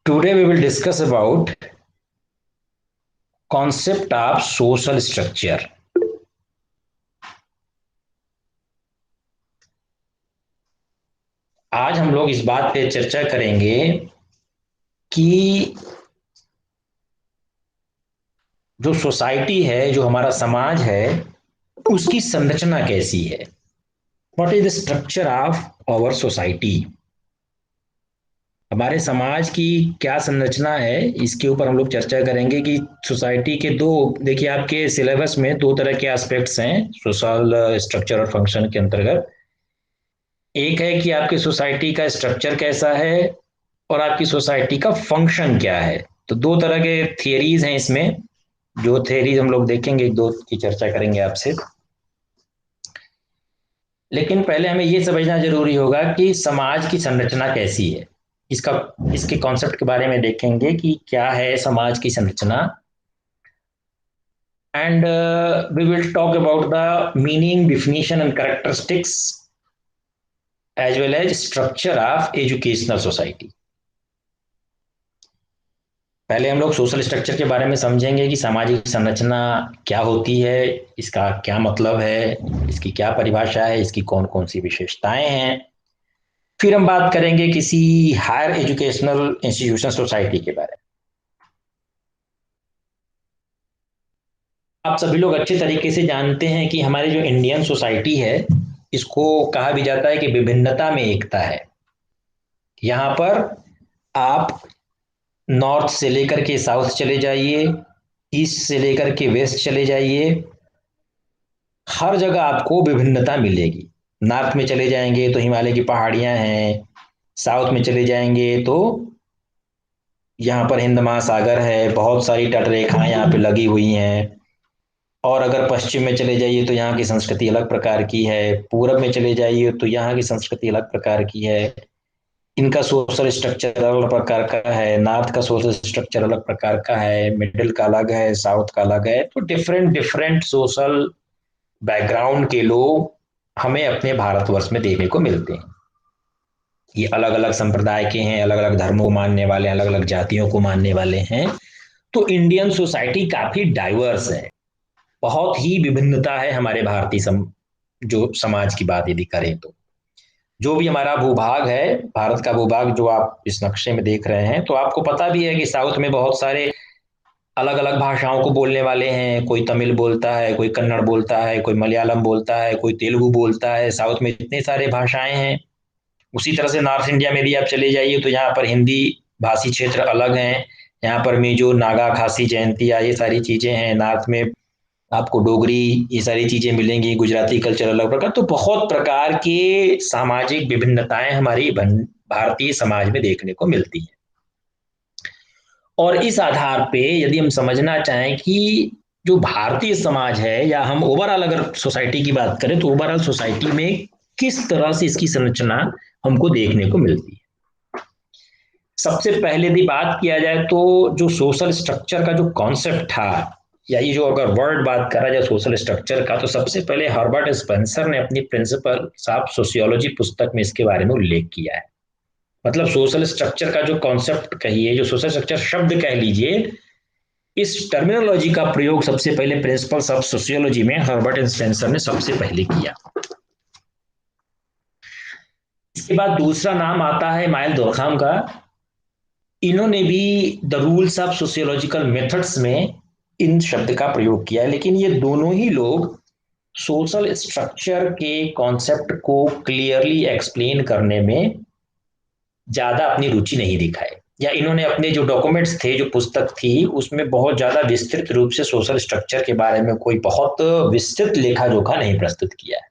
Today we will discuss about concept of social structure. आज हम लोग इस बात पे चर्चा करेंगे कि जो सोसाइटी है, जो हमारा समाज है, उसकी संरचना कैसी है। What is the structure of our society. हमारे समाज की क्या संरचना है, इसके ऊपर हम लोग चर्चा करेंगे कि सोसाइटी के दो, देखिए आपके सिलेबस में दो तरह के एस्पेक्ट्स हैं सोशल स्ट्रक्चर और फंक्शन के अंतर्गत। एक है कि आपकी सोसाइटी का स्ट्रक्चर कैसा है और आपकी सोसाइटी का फंक्शन क्या है। तो दो तरह के थियरीज हैं इसमें। जो थियरीज हम लोग देखेंगे, एक दो की चर्चा करेंगे आपसे। लेकिन पहले हमें यह समझना जरूरी होगा कि समाज की संरचना कैसी है। इसका इसके कॉन्सेप्ट के बारे में देखेंगे कि क्या है समाज की संरचना। And we will talk about the meaning, definition and characteristics as well as structure of educational society. पहले हम लोग सोशल स्ट्रक्चर के बारे में समझेंगे कि सामाजिक संरचना क्या होती है, इसका क्या मतलब है, इसकी क्या परिभाषा है, इसकी कौन कौन सी विशेषताएं हैं। फिर हम बात करेंगे किसी हायर एजुकेशनल इंस्टीट्यूशन सोसाइटी के बारे में। आप सभी लोग अच्छे तरीके से जानते हैं कि हमारी जो इंडियन सोसाइटी है, इसको कहा भी जाता है कि विभिन्नता में एकता है। यहाँ पर आप नॉर्थ से लेकर के साउथ चले जाइए, ईस्ट से लेकर के वेस्ट चले जाइए, हर जगह आपको विभिन्नता मिलेगी। नॉर्थ में चले जाएंगे तो हिमालय की पहाड़ियां हैं, साउथ में चले जाएंगे तो यहाँ पर हिंद महासागर है, बहुत सारी तटरेखाएं यहाँ पे लगी हुई हैं। और अगर पश्चिम में चले जाइए तो यहाँ की संस्कृति अलग प्रकार की है, पूरब में चले जाइए तो यहाँ की संस्कृति अलग प्रकार की है। इनका सोशल स्ट्रक्चर अलग प्रकार का है, नॉर्थ का सोशल स्ट्रक्चर अलग प्रकार का है, मिडिल का अलग है, साउथ का अलग है। तो डिफरेंट डिफरेंट सोशल बैकग्राउंड के लोग हमें अपने भारतवर्ष में देखने को मिलते हैं। ये अलग अलग संप्रदाय के हैं, अलग अलग धर्मों को मानने वाले हैं, अलग अलग जातियों को मानने वाले हैं। तो इंडियन सोसाइटी काफी डाइवर्स है, बहुत ही विभिन्नता है हमारे भारतीय जो समाज की बात यदि करें तो। जो भी हमारा भूभाग है, भारत का भूभाग जो आप इस नक्शे में देख रहे हैं, तो आपको पता भी है कि साउथ में बहुत सारे अलग अलग भाषाओं को बोलने वाले हैं। कोई तमिल बोलता है, कोई कन्नड़ बोलता है, कोई मलयालम बोलता है, कोई तेलुगु बोलता है। साउथ में इतने सारे भाषाएं हैं। उसी तरह से नॉर्थ इंडिया में भी आप चले जाइए तो यहाँ पर हिंदी भाषी क्षेत्र अलग हैं। यहाँ पर मिजो, नागा, खासी, जयंतिया, ये सारी चीजें हैं। नॉर्थ में आपको डोगरी, ये सारी चीजें मिलेंगी। गुजराती कल्चर अलग प्रकार। तो बहुत प्रकार के सामाजिक विभिन्नताएं हमारी भारतीय समाज में देखने को मिलती हैं। और इस आधार पे यदि हम समझना चाहें कि जो भारतीय समाज है, या हम ओवरऑल अगर सोसाइटी की बात करें तो ओवरऑल सोसाइटी में किस तरह से इसकी संरचना हमको देखने को मिलती है। सबसे पहले यदि बात किया जाए तो जो सोशल स्ट्रक्चर का जो कॉन्सेप्ट था, या ये जो अगर वर्ड बात करा जाए सोशल स्ट्रक्चर का, तो सबसे पहले हर्बर्ट स्पेंसर ने अपनी प्रिंसिपल्स ऑफ सोशियोलॉजी पुस्तक में इसके बारे में उल्लेख किया है। मतलब सोशल स्ट्रक्चर का जो कॉन्सेप्ट कहिए, जो सोशल स्ट्रक्चर शब्द कह लीजिए, इस टर्मिनोलॉजी का प्रयोग सबसे पहले प्रिंसिपल्स ऑफ सोशियोलॉजी में हर्बर्ट स्पेंसर ने सबसे पहले किया। इसके बाद दूसरा नाम आता है माइल दुर्कहाम का। इन्होंने भी the rules of sociological methods में इन शब्द का प्रयोग किया है। लेकिन ये दोनों ही लोग सोशल स्ट्रक्चर के कॉन्सेप्ट को क्लियरली एक्सप्लेन करने में ज्यादा अपनी रुचि नहीं दिखाए, या इन्होंने अपने जो डॉक्यूमेंट्स थे, जो पुस्तक थी, उसमें बहुत ज्यादा विस्तृत रूप से सोशल स्ट्रक्चर के बारे में कोई बहुत विस्तृत लेखा जोखा नहीं प्रस्तुत किया है।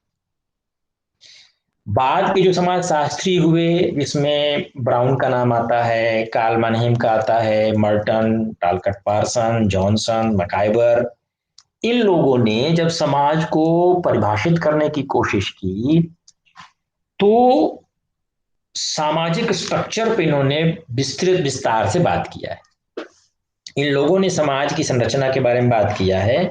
बाद के जो समाज शास्त्री हुए, जिसमें ब्राउन का नाम आता है, कार्ल मनहेम का आता है, मर्टन, टालकट पार्सन, जॉनसन, मकाइबर, इन लोगों ने जब समाज को परिभाषित करने की कोशिश की तो सामाजिक स्ट्रक्चर पे इन्होंने विस्तृत विस्तार से बात किया है। इन लोगों ने समाज की संरचना के बारे में बात किया है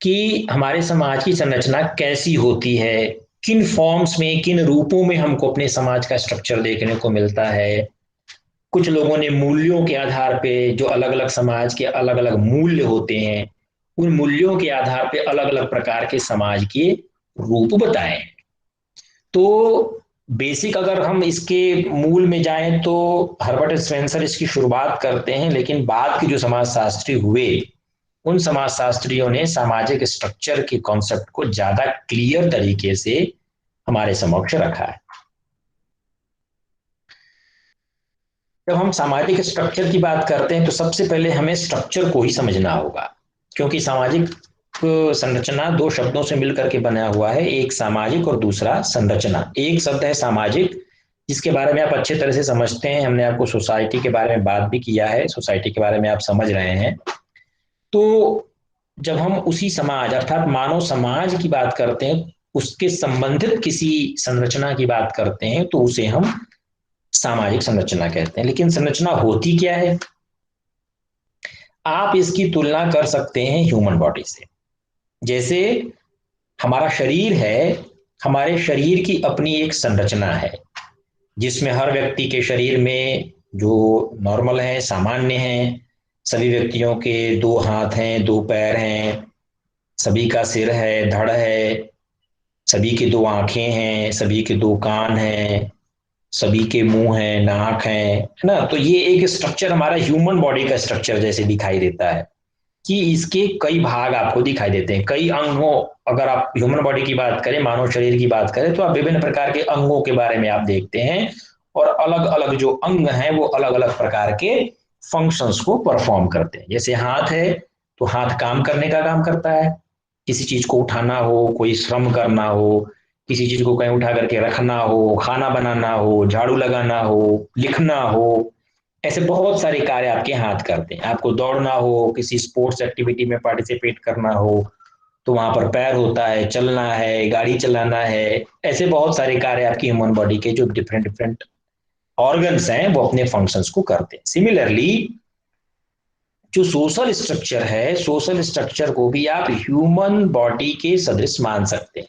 कि हमारे समाज की संरचना कैसी होती है, किन फॉर्म्स में, किन रूपों में हमको अपने समाज का स्ट्रक्चर देखने को मिलता है। कुछ लोगों ने मूल्यों के आधार पे, जो अलग अलग समाज के अलग अलग मूल्य होते हैं, उन मूल्यों के आधार पे अलग अलग प्रकार के समाज के रूप बताए। तो बेसिक अगर हम इसके मूल में जाएं तो हर्बर्ट स्पेंसर इसकी शुरुआत करते हैं, लेकिन बाद के जो समाजशास्त्री हुए उन समाजशास्त्रियों ने सामाजिक स्ट्रक्चर के कॉन्सेप्ट को ज्यादा क्लियर तरीके से हमारे समक्ष रखा है। जब हम सामाजिक स्ट्रक्चर की बात करते हैं तो सबसे पहले हमें स्ट्रक्चर को ही समझना होगा, क्योंकि सामाजिक संरचना दो शब्दों से मिलकर के बना हुआ है, एक सामाजिक और दूसरा संरचना। एक शब्द है सामाजिक, जिसके बारे में आप अच्छे तरह से समझते हैं, हमने आपको सोसाइटी के बारे में बात भी किया है, सोसाइटी के बारे में आप समझ रहे हैं। तो जब हम उसी समाज अर्थात मानव समाज की बात करते हैं, उसके संबंधित किसी संरचना की बात करते हैं, तो उसे हम सामाजिक संरचना कहते हैं। लेकिन संरचना होती क्या है? आप इसकी तुलना कर सकते हैं ह्यूमन बॉडी से। जैसे हमारा शरीर है, हमारे शरीर की अपनी एक संरचना है, जिसमें हर व्यक्ति के शरीर में जो नॉर्मल है, सामान्य है, सभी व्यक्तियों के दो हाथ हैं, दो पैर हैं, सभी का सिर है, धड़ है, सभी की दो आंखें हैं, सभी के दो कान हैं, सभी के मुंह है, नाक है ना। तो ये एक स्ट्रक्चर हमारा ह्यूमन बॉडी का स्ट्रक्चर जैसे दिखाई देता है कि इसके कई भाग आपको दिखाई देते हैं, कई अंगों। अगर आप ह्यूमन बॉडी की बात करें, मानव शरीर की बात करें, तो आप विभिन्न प्रकार के अंगों के बारे में आप देखते हैं, और अलग अलग जो अंग हैं वो अलग अलग प्रकार के फंक्शंस को परफॉर्म करते हैं। जैसे हाथ है तो हाथ काम करने का काम करता है, किसी चीज को उठाना हो, कोई श्रम करना हो, किसी चीज को कहीं उठा करके रखना हो, खाना बनाना हो, झाड़ू लगाना हो, लिखना हो, ऐसे बहुत सारे कार्य आपके हाथ करते हैं। आपको दौड़ना हो, किसी स्पोर्ट्स एक्टिविटी में पार्टिसिपेट करना हो, तो वहां पर पैर होता है, चलना है, गाड़ी चलाना है, ऐसे बहुत सारे कार्य आपकी ह्यूमन बॉडी के जो डिफरेंट डिफरेंट ऑर्गन्स हैं वो अपने फंक्शंस को करते हैं। सिमिलरली जो सोशल स्ट्रक्चर है, सोशल स्ट्रक्चर को भी आप ह्यूमन बॉडी के सदृश मान सकते हैं।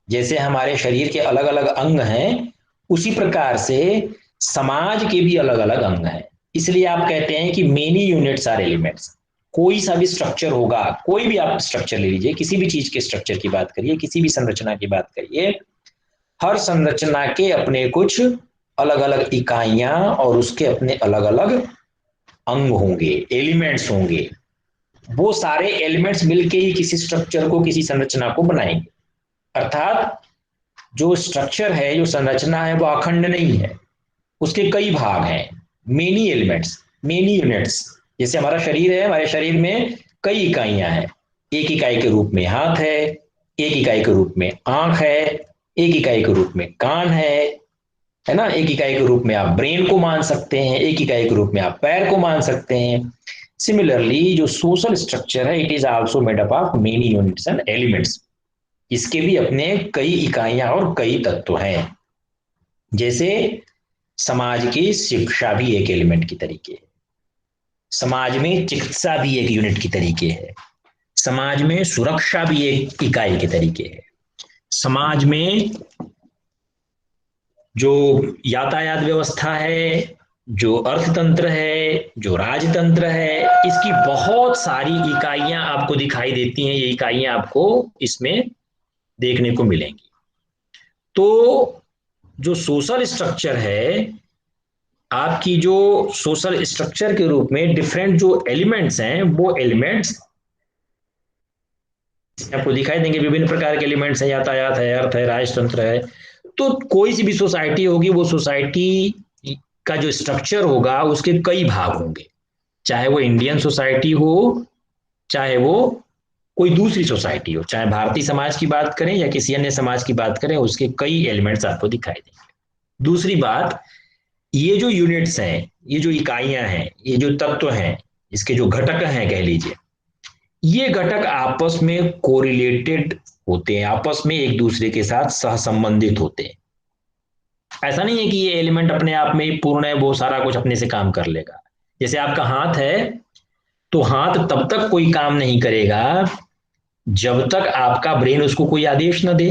जैसे हमारे शरीर के अलग अलग अंग हैं, उसी प्रकार से समाज के भी अलग अलग अंग हैं। इसलिए आप कहते हैं कि मेनी यूनिट्स आर एलिमेंट्स। कोई सा भी स्ट्रक्चर होगा, कोई भी आप स्ट्रक्चर ले लीजिए, किसी भी चीज के स्ट्रक्चर की बात करिए, किसी भी संरचना की बात करिए, हर संरचना के अपने कुछ अलग अलग इकाइयां और उसके अपने अलग अलग अंग होंगे, एलिमेंट्स होंगे। वो सारे एलिमेंट्स मिलके ही किसी स्ट्रक्चर को, किसी संरचना को बनाएंगे। अर्थात जो स्ट्रक्चर है, जो संरचना है, वो अखंड नहीं है, उसके कई भाग हैं, मेनी एलिमेंट्स, मेनी यूनिट्स। जैसे हमारा शरीर है, हमारे शरीर में कई इकाइयां हैं। एक इकाई के रूप में हाथ है, एक इकाई के रूप में आंख है, एक इकाई के रूप में कान है ना, एक इकाई के रूप में आप ब्रेन को मान सकते हैं, एक इकाई के रूप में आप पैर को मान सकते हैं। सिमिलरली जो सोशल स्ट्रक्चर है, it is also made up of many units and elements. इसके भी अपने कई इकाइयां और कई तत्व हैं। जैसे समाज की शिक्षा भी एक एलिमेंट की तरीके है, समाज में चिकित्सा भी एक यूनिट की तरीके है, समाज में सुरक्षा भी एक इकाई के तरीके है, समाज में जो यातायात व्यवस्था है, जो अर्थतंत्र है, जो राजतंत्र है, इसकी बहुत सारी इकाइयां आपको दिखाई देती हैं। ये इकाइयां आपको इसमें देखने को मिलेंगी। तो जो सोशल स्ट्रक्चर है, आपकी जो सोशल स्ट्रक्चर के रूप में डिफरेंट जो एलिमेंट्स हैं, वो एलिमेंट्स आपको दिखाई देंगे। विभिन्न प्रकार के एलिमेंट्स हैं, यातायात है, अर्थ है, राजतंत्र है। तो कोई सी भी सोसाइटी होगी, वो सोसाइटी का जो स्ट्रक्चर होगा उसके कई भाग होंगे, चाहे वो इंडियन सोसाइटी हो, चाहे वो कोई दूसरी सोसाइटी हो, चाहे भारतीय समाज की बात करें या किसी अन्य समाज की बात करें, उसके कई एलिमेंट्स आपको दिखाई देंगे। दूसरी बात, ये जो यूनिट्स हैं, ये जो इकाइयां हैं, ये जो तत्व हैं, इसके जो घटक हैं कह लीजिए, ये घटक आपस में कोरिलेटेड होते हैं, आपस में एक दूसरे के साथ सहसंबंधित होते हैं। ऐसा नहीं है कि ये एलिमेंट अपने आप में ही पूर्ण है, वो सारा कुछ अपने से काम कर लेगा। जैसे आपका हाथ है, तो हाथ तब तक कोई काम नहीं करेगा जब तक आपका ब्रेन उसको कोई आदेश ना दे,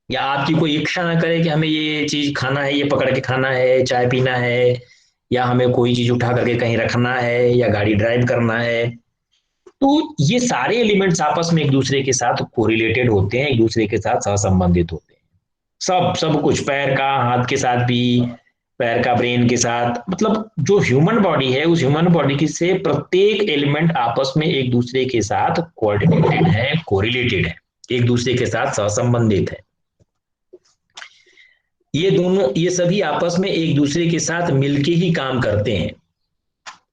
या आपकी कोई इच्छा ना करे कि हमें ये चीज खाना है, ये पकड़ के खाना है, चाय पीना है, या हमें कोई चीज उठा करके कहीं रखना है, या गाड़ी ड्राइव करना है। तो ये सारे एलिमेंट्स आपस में एक दूसरे के साथ कोरिलेटेड होते हैं, एक दूसरे के साथ सहसंबंधित होते हैं। सब सब कुछ, पैर का हाथ के साथ भी, पैर का ब्रेन के साथ, मतलब जो ह्यूमन बॉडी है उस ह्यूमन बॉडी की से प्रत्येक एलिमेंट आपस में एक दूसरे के साथ कोऑर्डिनेटेड है, कोरिलेटेड है, एक दूसरे के साथ सहसंबंधित है। ये दोनों, ये सभी आपस में एक दूसरे के साथ मिलके ही काम करते हैं।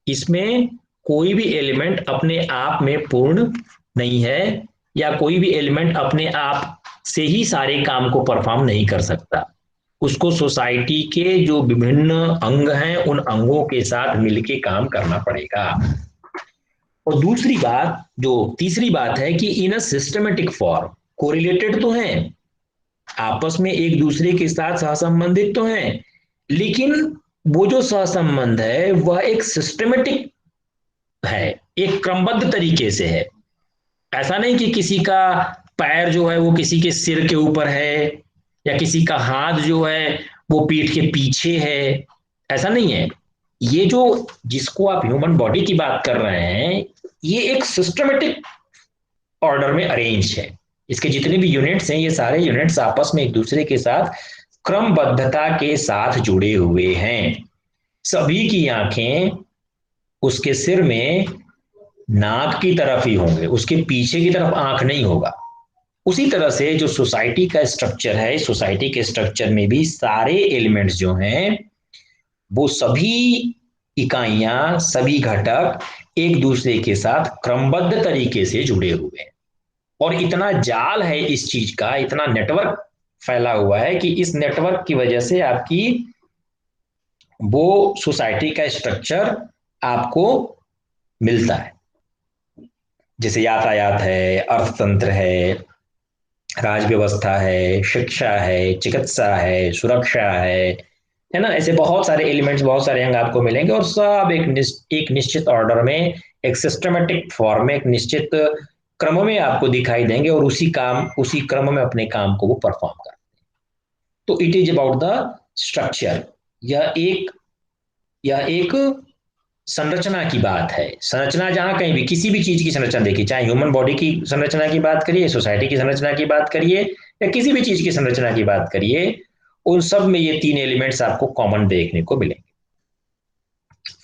इसमें कोई भी एलिमेंट अपने आप में पूर्ण नहीं है, या कोई भी एलिमेंट अपने आप से ही सारे काम को परफॉर्म नहीं कर सकता। उसको सोसाइटी के जो विभिन्न अंग हैं उन अंगों के साथ मिलके काम करना पड़ेगा। और दूसरी बात, जो तीसरी बात है कि इन अ सिस्टमेटिक फॉर्म, कोरिलेटेड तो हैं, आपस में एक दूसरे के साथ सहसंबंधित तो हैं, लेकिन वो जो सहसंबंध है वह एक सिस्टमेटिक है, एक क्रमबद्ध तरीके से है। ऐसा नहीं कि किसी का पैर जो है वो किसी के सिर के ऊपर है, या किसी का हाथ जो है वो पीठ के पीछे है, ऐसा नहीं है। ये जो, जिसको आप ह्यूमन बॉडी की बात कर रहे हैं, ये एक सिस्टमेटिक ऑर्डर में अरेंज है। इसके जितने भी यूनिट्स हैं, ये सारे यूनिट्स आपस में एक दूसरे के साथ क्रमबद्धता के साथ जुड़े हुए हैं। सभी की आंखें उसके सिर में नाक की तरफ ही होंगे, उसके पीछे की तरफ आंख नहीं होगा। उसी तरह से जो सोसाइटी का स्ट्रक्चर है, सोसाइटी के स्ट्रक्चर में भी सारे एलिमेंट्स जो हैं वो सभी इकाइयां, सभी घटक एक दूसरे के साथ क्रमबद्ध तरीके से जुड़े हुए हैं। और इतना जाल है इस चीज का, इतना नेटवर्क फैला हुआ है कि इस नेटवर्क की वजह से आपकी वो सोसाइटी का स्ट्रक्चर आपको मिलता है। जैसे यातायात है, अर्थतंत्र है, राज व्यवस्था है, शिक्षा है, चिकित्सा है, सुरक्षा है ना। ऐसे बहुत सारे एलिमेंट्स, बहुत सारे अंग आपको मिलेंगे, और सब एक निश्चित ऑर्डर में, एक सिस्टमेटिक फॉर्म में, एक निश्चित क्रम में आपको दिखाई देंगे, और उसी क्रम में अपने काम को वो परफॉर्म करते हैं। तो it is about the structure. यह एक संरचना की बात है। संरचना जहां कहीं भी किसी भी चीज की संरचना देखिए, चाहे ह्यूमन बॉडी की संरचना की बात करिए, सोसाइटी की संरचना की बात करिए, या किसी भी चीज की संरचना की बात करिए, उन सब में ये तीन एलिमेंट्स आपको कॉमन देखने को मिलेंगे।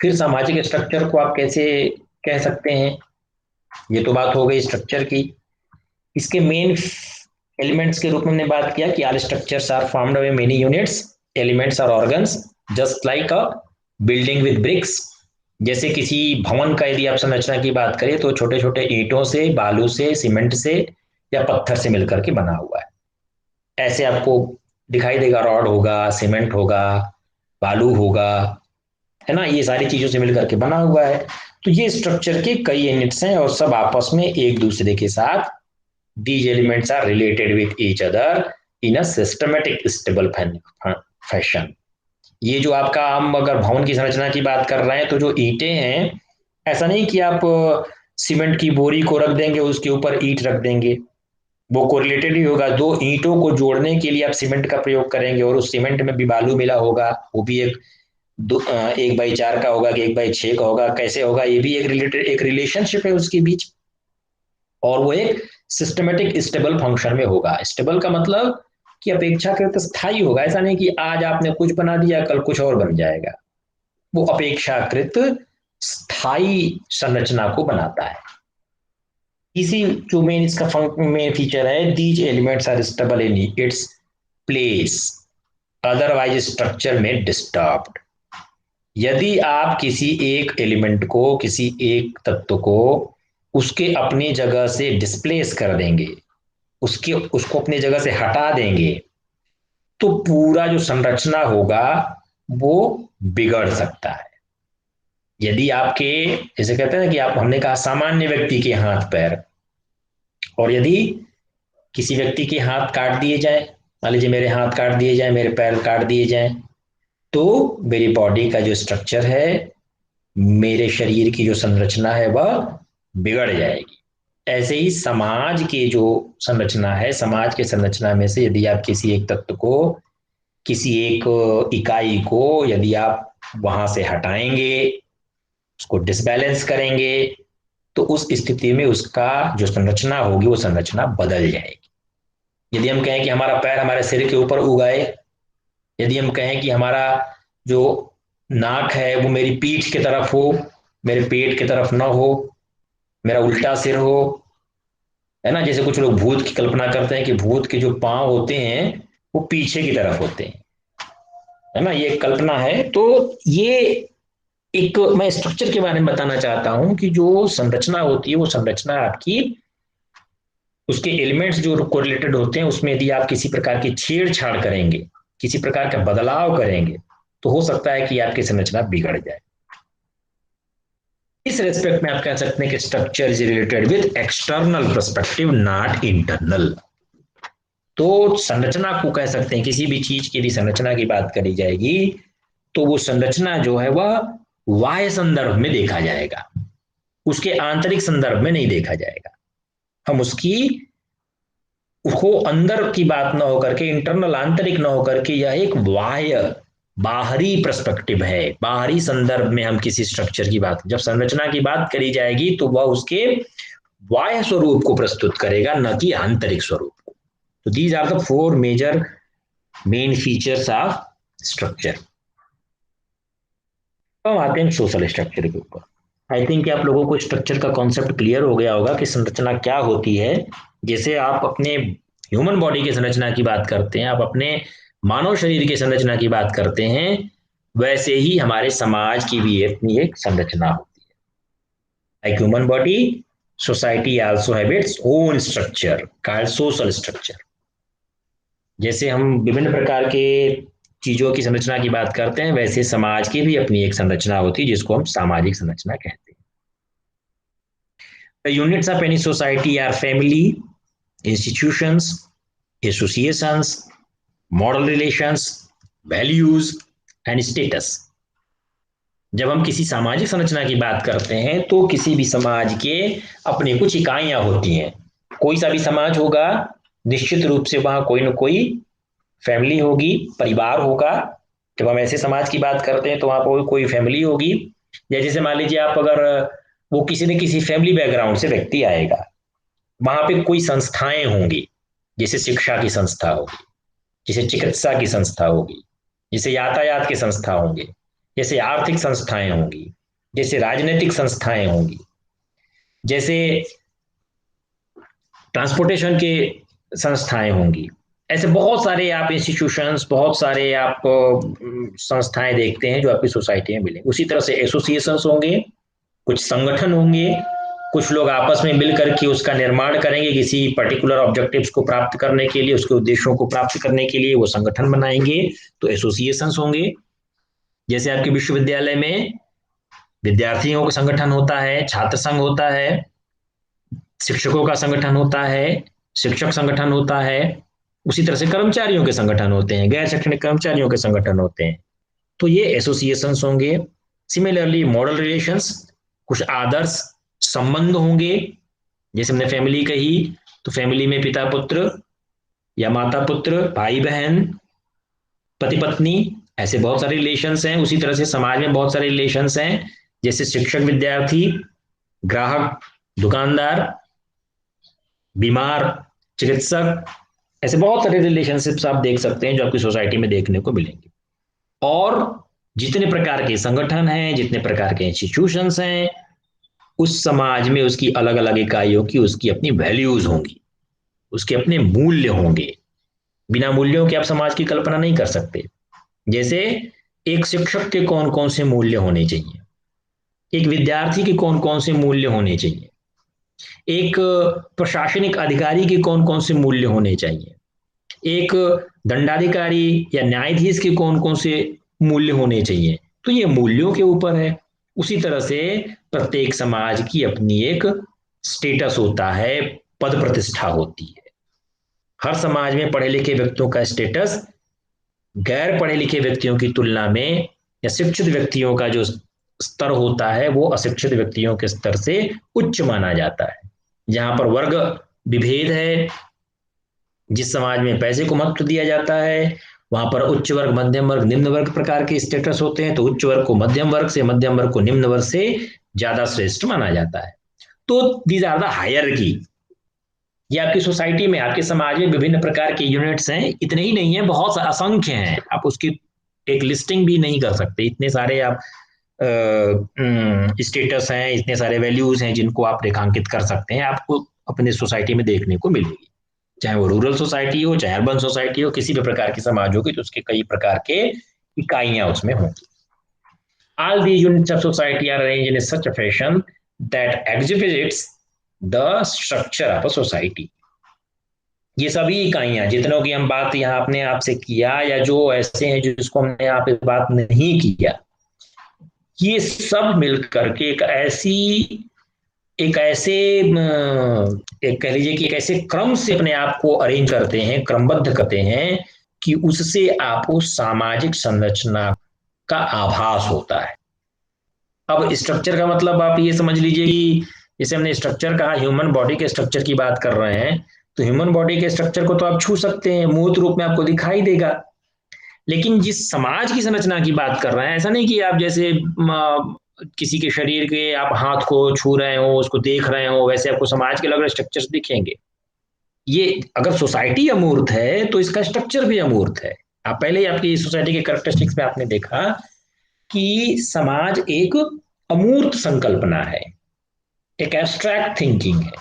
फिर सामाजिक स्ट्रक्चर को आप कैसे कह सकते हैं? ये तो बात हो गई स्ट्रक्चर की। इसके मेन एलिमेंट्स के रूप में हमने बात किया कि all structures are formed by many units, elements or organs, just like a building with bricks. जैसे किसी भवन का यदि आप संरचना की बात करें तो छोटे छोटे ईंटों से, बालू से, सीमेंट से या पत्थर से मिलकर के बना हुआ है। ऐसे आपको दिखाई देगा, रॉड होगा, सीमेंट होगा, बालू होगा, है ना, ये सारी चीजों से मिलकर के बना हुआ है। तो ये स्ट्रक्चर के कई यूनिट्स हैं, और सब आपस में एक दूसरे के साथ, these elements are related with each other in a systematic stable fashion। ये जो आपका, हम अगर भवन की संरचना की बात कर रहे हैं तो जो ईंटें हैं, ऐसा नहीं कि आप सीमेंट की बोरी को रख देंगे उसके ऊपर ईंट रख देंगे, वो कोरिलेटेड ही होगा। दो ईंटों को जोड़ने के लिए आप सीमेंट का प्रयोग करेंगे, और उस सीमेंट में भी बालू मिला होगा, वो भी एक बाई चार का होगा कि एक बाई छह का होगा, कैसे होगा, ये भी एक रिलेशनशिप है उसके बीच, और वो एक सिस्टमेटिक स्टेबल फंक्शन में होगा। स्टेबल का मतलब कि अपेक्षाकृत स्थायी होगा। ऐसा नहीं कि आज आपने कुछ बना दिया कल कुछ और बन जाएगा। वो अपेक्षाकृत स्थायी संरचना को बनाता है। इसी जो इसका मेन फीचर है, these elements are stable in its place, otherwise structure में डिस्टर्ब्ड। यदि आप किसी एक एलिमेंट को, किसी एक तत्व को उसके अपनी जगह से डिस्प्लेस कर देंगे, उसको अपनी जगह से हटा देंगे, तो पूरा जो संरचना होगा वो बिगड़ सकता है। यदि आपके, जैसे कहते हैं ना कि आप, हमने कहा सामान्य व्यक्ति के हाथ पैर, और यदि किसी व्यक्ति के हाथ काट दिए जाए, मान लीजिए मेरे हाथ काट दिए जाए, मेरे पैर काट दिए जाए, तो मेरी बॉडी का जो स्ट्रक्चर है, मेरे शरीर की जो संरचना है वह बिगड़ जाएगी। ऐसे ही समाज की जो संरचना है, समाज के संरचना में से यदि आप किसी एक तत्व को, किसी एक इकाई को यदि आप वहां से हटाएंगे, उसको डिसबैलेंस करेंगे, तो उस स्थिति में उसका जो संरचना होगी वो संरचना बदल जाएगी। यदि हम कहें कि हमारा पैर हमारे सिर के ऊपर उगाए, यदि हम कहें कि हमारा जो नाक है वो मेरी पीठ की तरफ हो, मेरे पेट की तरफ ना हो, मेरा उल्टा सिर हो, है ना, जैसे कुछ लोग भूत की कल्पना करते हैं कि भूत के जो पांव होते हैं वो पीछे की तरफ होते हैं, है ना, ये कल्पना है। तो ये एक मैं स्ट्रक्चर के बारे में बताना चाहता हूं कि जो संरचना होती है वो संरचना आपकी, उसके एलिमेंट्स जो कोरिलेटेड होते हैं उसमें यदि आप किसी प्रकार की छेड़छाड़ करेंगे, किसी प्रकार का बदलाव करेंगे, तो हो सकता है कि आपकी संरचना बिगड़ जाए। इस रेस्पेक्ट में आप कह सकते हैं कि structure is related with external perspective not internal. तो संरचना को कह सकते हैं, किसी भी चीज की यदि संरचना की बात करी जाएगी तो वो संरचना जो है वह बाह्य संदर्भ में देखा जाएगा, उसके आंतरिक संदर्भ में नहीं देखा जाएगा। हम उसकी उसको अंदर की बात ना होकर के, इंटरनल आंतरिक ना होकर के, यह एक बाह्य बाहरी पर्सपेक्टिव है, बाहरी संदर्भ में हम किसी स्ट्रक्चर की बात, जब संरचना की बात करी जाएगी तो वह उसके बाह्य स्वरूप को प्रस्तुत करेगा, न कि आंतरिक स्वरूप को। तो these are the four major main features of structure. तो आते हैं सोशल स्ट्रक्चर के ऊपर। आई थिंक आप लोगों को स्ट्रक्चर का कॉन्सेप्ट क्लियर हो गया होगा कि संरचना क्या होती है। जैसे आप अपने ह्यूमन बॉडी की संरचना की बात करते हैं, आप अपने मानव शरीर की संरचना की बात करते हैं, वैसे ही हमारे समाज की भी अपनी एक संरचना होती है। Like human body, society also have its own structure called social structure. जैसे हम विभिन्न प्रकार के चीजों की संरचना की बात करते हैं, वैसे समाज की भी अपनी एक संरचना होती है जिसको हम सामाजिक संरचना कहते हैं। The units of any society are family, institutions, associations, moral relations, values and status. जब हम किसी सामाजिक संरचना की बात करते हैं तो किसी भी समाज के अपनी कुछ इकाइयां होती हैं। कोई सा भी समाज होगा, निश्चित रूप से वहां कोई ना कोई फैमिली होगी, परिवार होगा। जब हम ऐसे समाज की बात करते हैं तो वहां पर कोई फैमिली होगी। या जैसे मान लीजिए आप अगर वो किसी न किसी फैमिली बैकग्राउंड से व्यक्ति आएगा, वहां पे कोई संस्थाएं होंगी, जैसे शिक्षा की संस्था होगी, जैसे चिकित्सा की संस्था होगी, जैसे यातायात की संस्था होंगे, जैसे आर्थिक संस्थाएं होंगी, जैसे राजनीतिक संस्थाएं होंगी, जैसे ट्रांसपोर्टेशन के संस्थाएं होंगी। ऐसे बहुत सारे आप इंस्टीट्यूशंस, बहुत सारे आप संस्थाएं देखते हैं जो आपकी सोसाइटी में मिलेंगे। उसी तरह से एसोसिएशंस होंगे, कुछ संगठन होंगे, कुछ लोग आपस में मिल करके उसका निर्माण करेंगे किसी पर्टिकुलर ऑब्जेक्टिव्स को प्राप्त करने के लिए, उसके उद्देश्यों को प्राप्त करने के लिए वो संगठन बनाएंगे, तो एसोसिएशंस होंगे। जैसे आपके विश्वविद्यालय में विद्यार्थियों का संगठन होता है, छात्र संघ होता है, शिक्षकों का संगठन होता है, शिक्षक संगठन होता है, उसी तरह से कर्मचारियों के संगठन होते हैं, गैर शैक्षणिक कर्मचारियों के संगठन होते हैं, तो ये एसोसिएशंस होंगे। सिमिलरली मॉडल रिलेशंस, कुछ आदर्श संबंध होंगे। जैसे हमने फैमिली कही तो फैमिली में पिता पुत्र या माता पुत्र, भाई बहन, पति पत्नी, ऐसे बहुत सारे रिलेशंस हैं। उसी तरह से समाज में बहुत सारे रिलेशंस हैं, जैसे शिक्षक विद्यार्थी, ग्राहक दुकानदार, बीमार चिकित्सक, ऐसे बहुत सारे रिलेशनशिप्स आप देख सकते हैं जो आपकी सोसाइटी में देखने को मिलेंगे। और जितने प्रकार के संगठन हैं, जितने प्रकार के इंस्टीट्यूशंस हैं, उस समाज में उसकी अलग अलग इकाइयों की उसकी अपनी वैल्यूज होंगी, उसके अपने मूल्य होंगे। बिना मूल्यों के आप समाज की कल्पना नहीं कर सकते। जैसे एक शिक्षक के कौन कौन से मूल्य होने चाहिए, एक विद्यार्थी के कौन कौन से मूल्य होने चाहिए, एक प्रशासनिक अधिकारी के कौन कौन से मूल्य होने चाहिए, एक दंडाधिकारी या न्यायाधीश के कौन कौन से मूल्य होने चाहिए, तो ये मूल्यों के ऊपर है। उसी तरह से प्रत्येक समाज की अपनी एक स्टेटस होता है, पद प्रतिष्ठा होती है। हर समाज में पढ़े लिखे व्यक्तियों का स्टेटस गैर पढ़े लिखे व्यक्तियों की तुलना में, या शिक्षित व्यक्तियों का जो स्तर होता है वो अशिक्षित व्यक्तियों के स्तर से उच्च माना जाता है। जहां पर वर्ग विभेद है, जिस समाज में पैसे को महत्व दिया जाता है, वहां पर उच्च वर्ग, मध्यम वर्ग, निम्न वर्ग प्रकार के स्टेटस होते हैं। तो उच्च वर्ग को मध्यम वर्ग से, मध्यम वर्ग को निम्न वर्ग से ज्यादा श्रेष्ठ माना जाता है। तो दीज आर द हायरार्की। ये आपकी सोसाइटी में, आपके समाज में विभिन्न प्रकार के यूनिट्स हैं। इतने ही नहीं है, बहुत असंख्य हैं। आप उसकी एक लिस्टिंग भी नहीं कर सकते, इतने सारे आप स्टेटस हैं, इतने सारे वैल्यूज हैं जिनको आप रेखांकित कर सकते हैं, आपको अपने सोसाइटी में देखने को मिलेगी। चाहे वो रूरल सोसाइटी हो, चाहे अर्बन सोसाइटी हो, किसी भी प्रकार की समाज होगी तो उसके कई प्रकार के इकाइयां उसमें होंगी। All the units of society are arranged in such a fashion that exhibits the structure of a society. ये सभी इकाइयां जितनों की हम बात यहाँ अपने आप से किया, या जो ऐसे हैं जिसको हमने यहाँ पे बात नहीं किया, ये सब मिलकर के एक ऐसे एक कह लीजिए कि एक ऐसे क्रम से अपने आप को अरेंज करते हैं, क्रमबद्ध करते हैं कि उससे आपको सामाजिक संरचना का आभास होता है। अब स्ट्रक्चर का मतलब आप ये समझ लीजिए कि जैसे हमने स्ट्रक्चर कहा, ह्यूमन बॉडी के स्ट्रक्चर की बात कर रहे हैं, तो ह्यूमन बॉडी के स्ट्रक्चर को तो आप छू सकते हैं, मूर्त रूप में आपको दिखाई देगा। लेकिन जिस समाज की संरचना की बात कर रहे हैं, ऐसा नहीं कि आप जैसे किसी के शरीर के आप हाथ को छू रहे हो, उसको देख रहे हो, वैसे आपको समाज के अलग अलग स्ट्रक्चर्स दिखेंगे। ये अगर सोसाइटी अमूर्त है तो इसका स्ट्रक्चर भी अमूर्त है। आप पहले ही आपकी सोसाइटी के कैरेक्टरिस्टिक्स में आपने देखा कि समाज एक अमूर्त संकल्पना है, एक एब्स्ट्रैक्ट थिंकिंग है।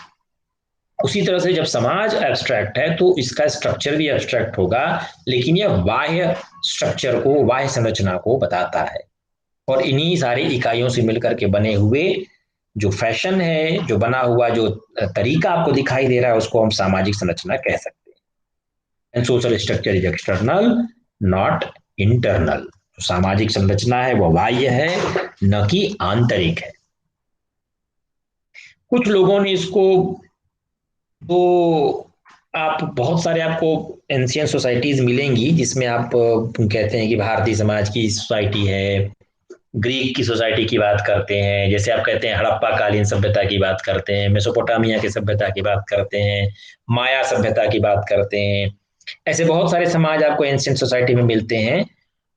उसी तरह से जब समाज एब्स्ट्रैक्ट है तो इसका स्ट्रक्चर भी एब्स्ट्रैक्ट होगा, लेकिन यह बाह्य स्ट्रक्चर को, बाह्य संरचना को बताता है। और इन्हीं सारी इकाइयों से मिलकर के बने हुए जो फैशन है, जो बना हुआ जो तरीका आपको दिखाई दे रहा है, उसको हम सामाजिक संरचना कह सकते हैं। And social structure is external not internal. सामाजिक संरचना है वह बाह्य है, न कि आंतरिक है। कुछ लोगों ने इसको, तो आप बहुत सारे आपको एंशियंट सोसाइटीज मिलेंगी जिसमें आप कहते हैं कि भारतीय समाज की सोसाइटी है, ग्रीक की सोसाइटी की बात करते हैं, जैसे आप कहते हैं हड़प्पा कालीन सभ्यता की बात करते हैं, मेसोपोटामिया की सभ्यता की बात करते हैं, माया सभ्यता की बात करते हैं। ऐसे बहुत सारे समाज आपको एंशियंट सोसाइटी में मिलते हैं।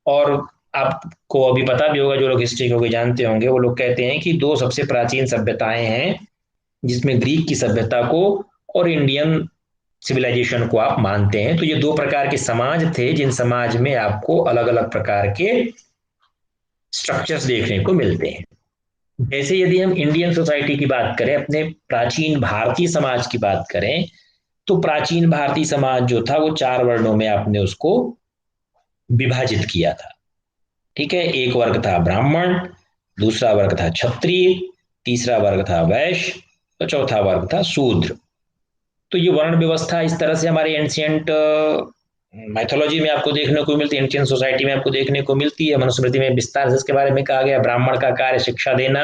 और आपको अभी पता भी होगा, जो लोग हिस्ट्री को भी जानते होंगे, वो लोग कहते हैं कि दो सबसे प्राचीन सभ्यताएं हैं जिसमें ग्रीक की सभ्यता को और इंडियन सिविलाइजेशन को आप मानते हैं। तो ये दो प्रकार के समाज थे जिन समाज में आपको अलग अलग प्रकार के स्ट्रक्चर्स देखने को मिलते हैं। जैसे यदि हम इंडियन सोसाइटी की बात करें, अपने प्राचीन भारतीय समाज की बात करें, तो प्राचीन भारतीय समाज जो था वो 4 वर्णों में आपने उसको विभाजित किया था। ठीक है, एक वर्ग था ब्राह्मण, दूसरा वर्ग था क्षत्रिय, तीसरा वर्ग था वैश्य, तो चौथा वर्ग था शूद्र। तो ये वर्ण व्यवस्था इस तरह से हमारे एंशियंट मैथोलॉजी में आपको देखने को मिलती है, एंशियंट सोसाइटी में आपको देखने को मिलती है। मनुस्मृति में विस्तार से इसके बारे में कहा गया। ब्राह्मण का कार्य शिक्षा देना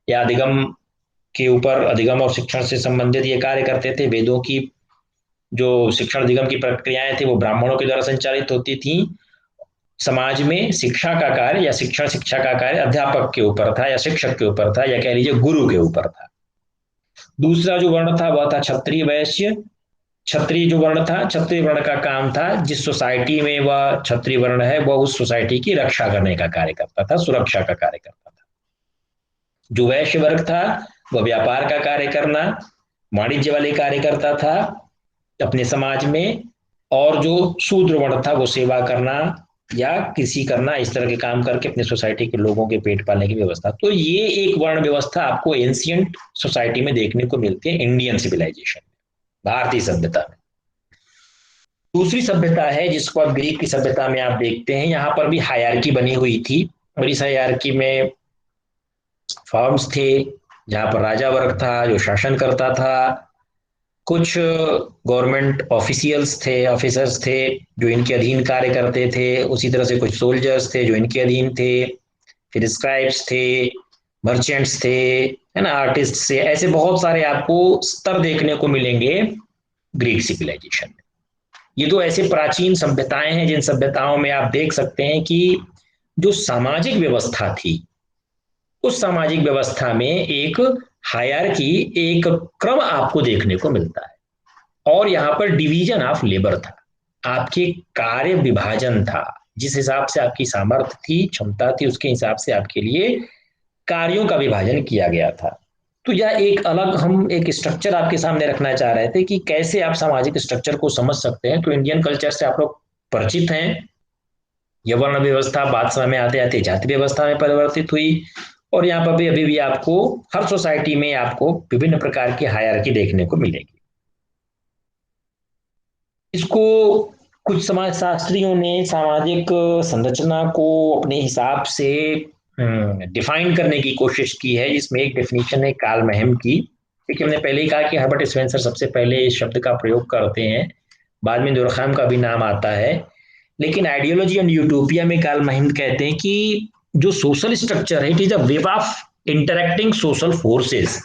या अधिगम के ऊपर, अधिगम और शिक्षण से संबंधित ये कार्य करते थे। वेदों की जो शिक्षण अधिगम की प्रक्रियाएं थी वो ब्राह्मणों के द्वारा संचालित होती थी। समाज में शिक्षा का कार्य या शिक्षा का कार्य अध्यापक के ऊपर था, या शिक्षक के ऊपर था, या कह लीजिए गुरु के ऊपर था। दूसरा जो वर्ण था वह था क्षत्रिय वैश्य। क्षत्रिय जो वर्ण था, क्षत्रिय वर्ण का काम था, जिस सोसाइटी में वह क्षत्रिय वर्ण है वह उस सोसाइटी की रक्षा करने का कार्य करता था, सुरक्षा का कार्य करता था। जो वैश्य वर्ग था वह व्यापार का कार्य करना, वाणिज्य वाले कार्य करता था अपने समाज में। और जो शूद्र वर्ण था वो सेवा करना या कृषि करना, इस तरह के काम करके अपने सोसाइटी के लोगों के पेट पालने की व्यवस्था। तो ये एक वर्ण व्यवस्था आपको एंशियंट सोसाइटी में देखने को मिलती है, इंडियन सिविलाइजेशन, भारतीय सभ्यता में। दूसरी सभ्यता है जिसको आप ग्रीक की सभ्यता में आप देखते हैं, यहाँ पर भी हायरार्की बनी हुई थी। और इस हायरार्की में फॉर्म्स थे जहां पर राजा वर्ग था जो शासन करता था, कुछ गवर्नमेंट ऑफिशियल्स थे, ऑफिसर्स थे जो इनके अधीन कार्य करते थे, उसी तरह से कुछ सोल्जर्स थे जो इनके अधीन थे, फिर स्क्राइब्स थे, मर्चेंट्स थे, है ना, आर्टिस्ट थे। ऐसे बहुत सारे आपको स्तर देखने को मिलेंगे ग्रीक सिविलाइजेशन में। ये तो ऐसे प्राचीन सभ्यताएं हैं जिन सभ्यताओं में आप देख सकते हैं कि जो सामाजिक व्यवस्था थी, उस सामाजिक व्यवस्था में एक हायरार्की, एक क्रम आपको देखने को मिलता है। और यहाँ पर डिवीजन ऑफ लेबर था। आपके कार्य विभाजन था, जिस हिसाब से आपकी सामर्थ्य थी, क्षमता थी, उसके हिसाब से आपके लिए कार्यों का विभाजन किया गया था। तो यह एक अलग हम एक स्ट्रक्चर आपके सामने रखना चाह रहे थे कि कैसे आप सामाजिक स्ट्रक्चर को समझ सकते हैं। तो इंडियन कल्चर से आप लोग परिचित हैं। यह वर्ण व्यवस्था बाद समय में आते आते जाति व्यवस्था में परिवर्तित हुई, और यहाँ पर भी अभी भी आपको हर सोसाइटी में आपको विभिन्न प्रकार की हायरार्की देखने को मिलेगी। इसको कुछ समाज शास्त्रियों ने सामाजिक संरचना को अपने हिसाब से डिफाइन करने की कोशिश की है, जिसमें एक डेफिनेशन है कार्ल मैहम की। देखिए, हमने पहले ही कहा कि हर्बर्ट स्पेंसर सबसे पहले इस शब्द का प्रयोग करते हैं, बाद में दुर्कheim का भी नाम आता है। लेकिन आइडियोलॉजी एंड यूटोपिया में कार्ल मैहम कहते हैं कि जो सोशल स्ट्रक्चर है, it is a web of interacting social forces.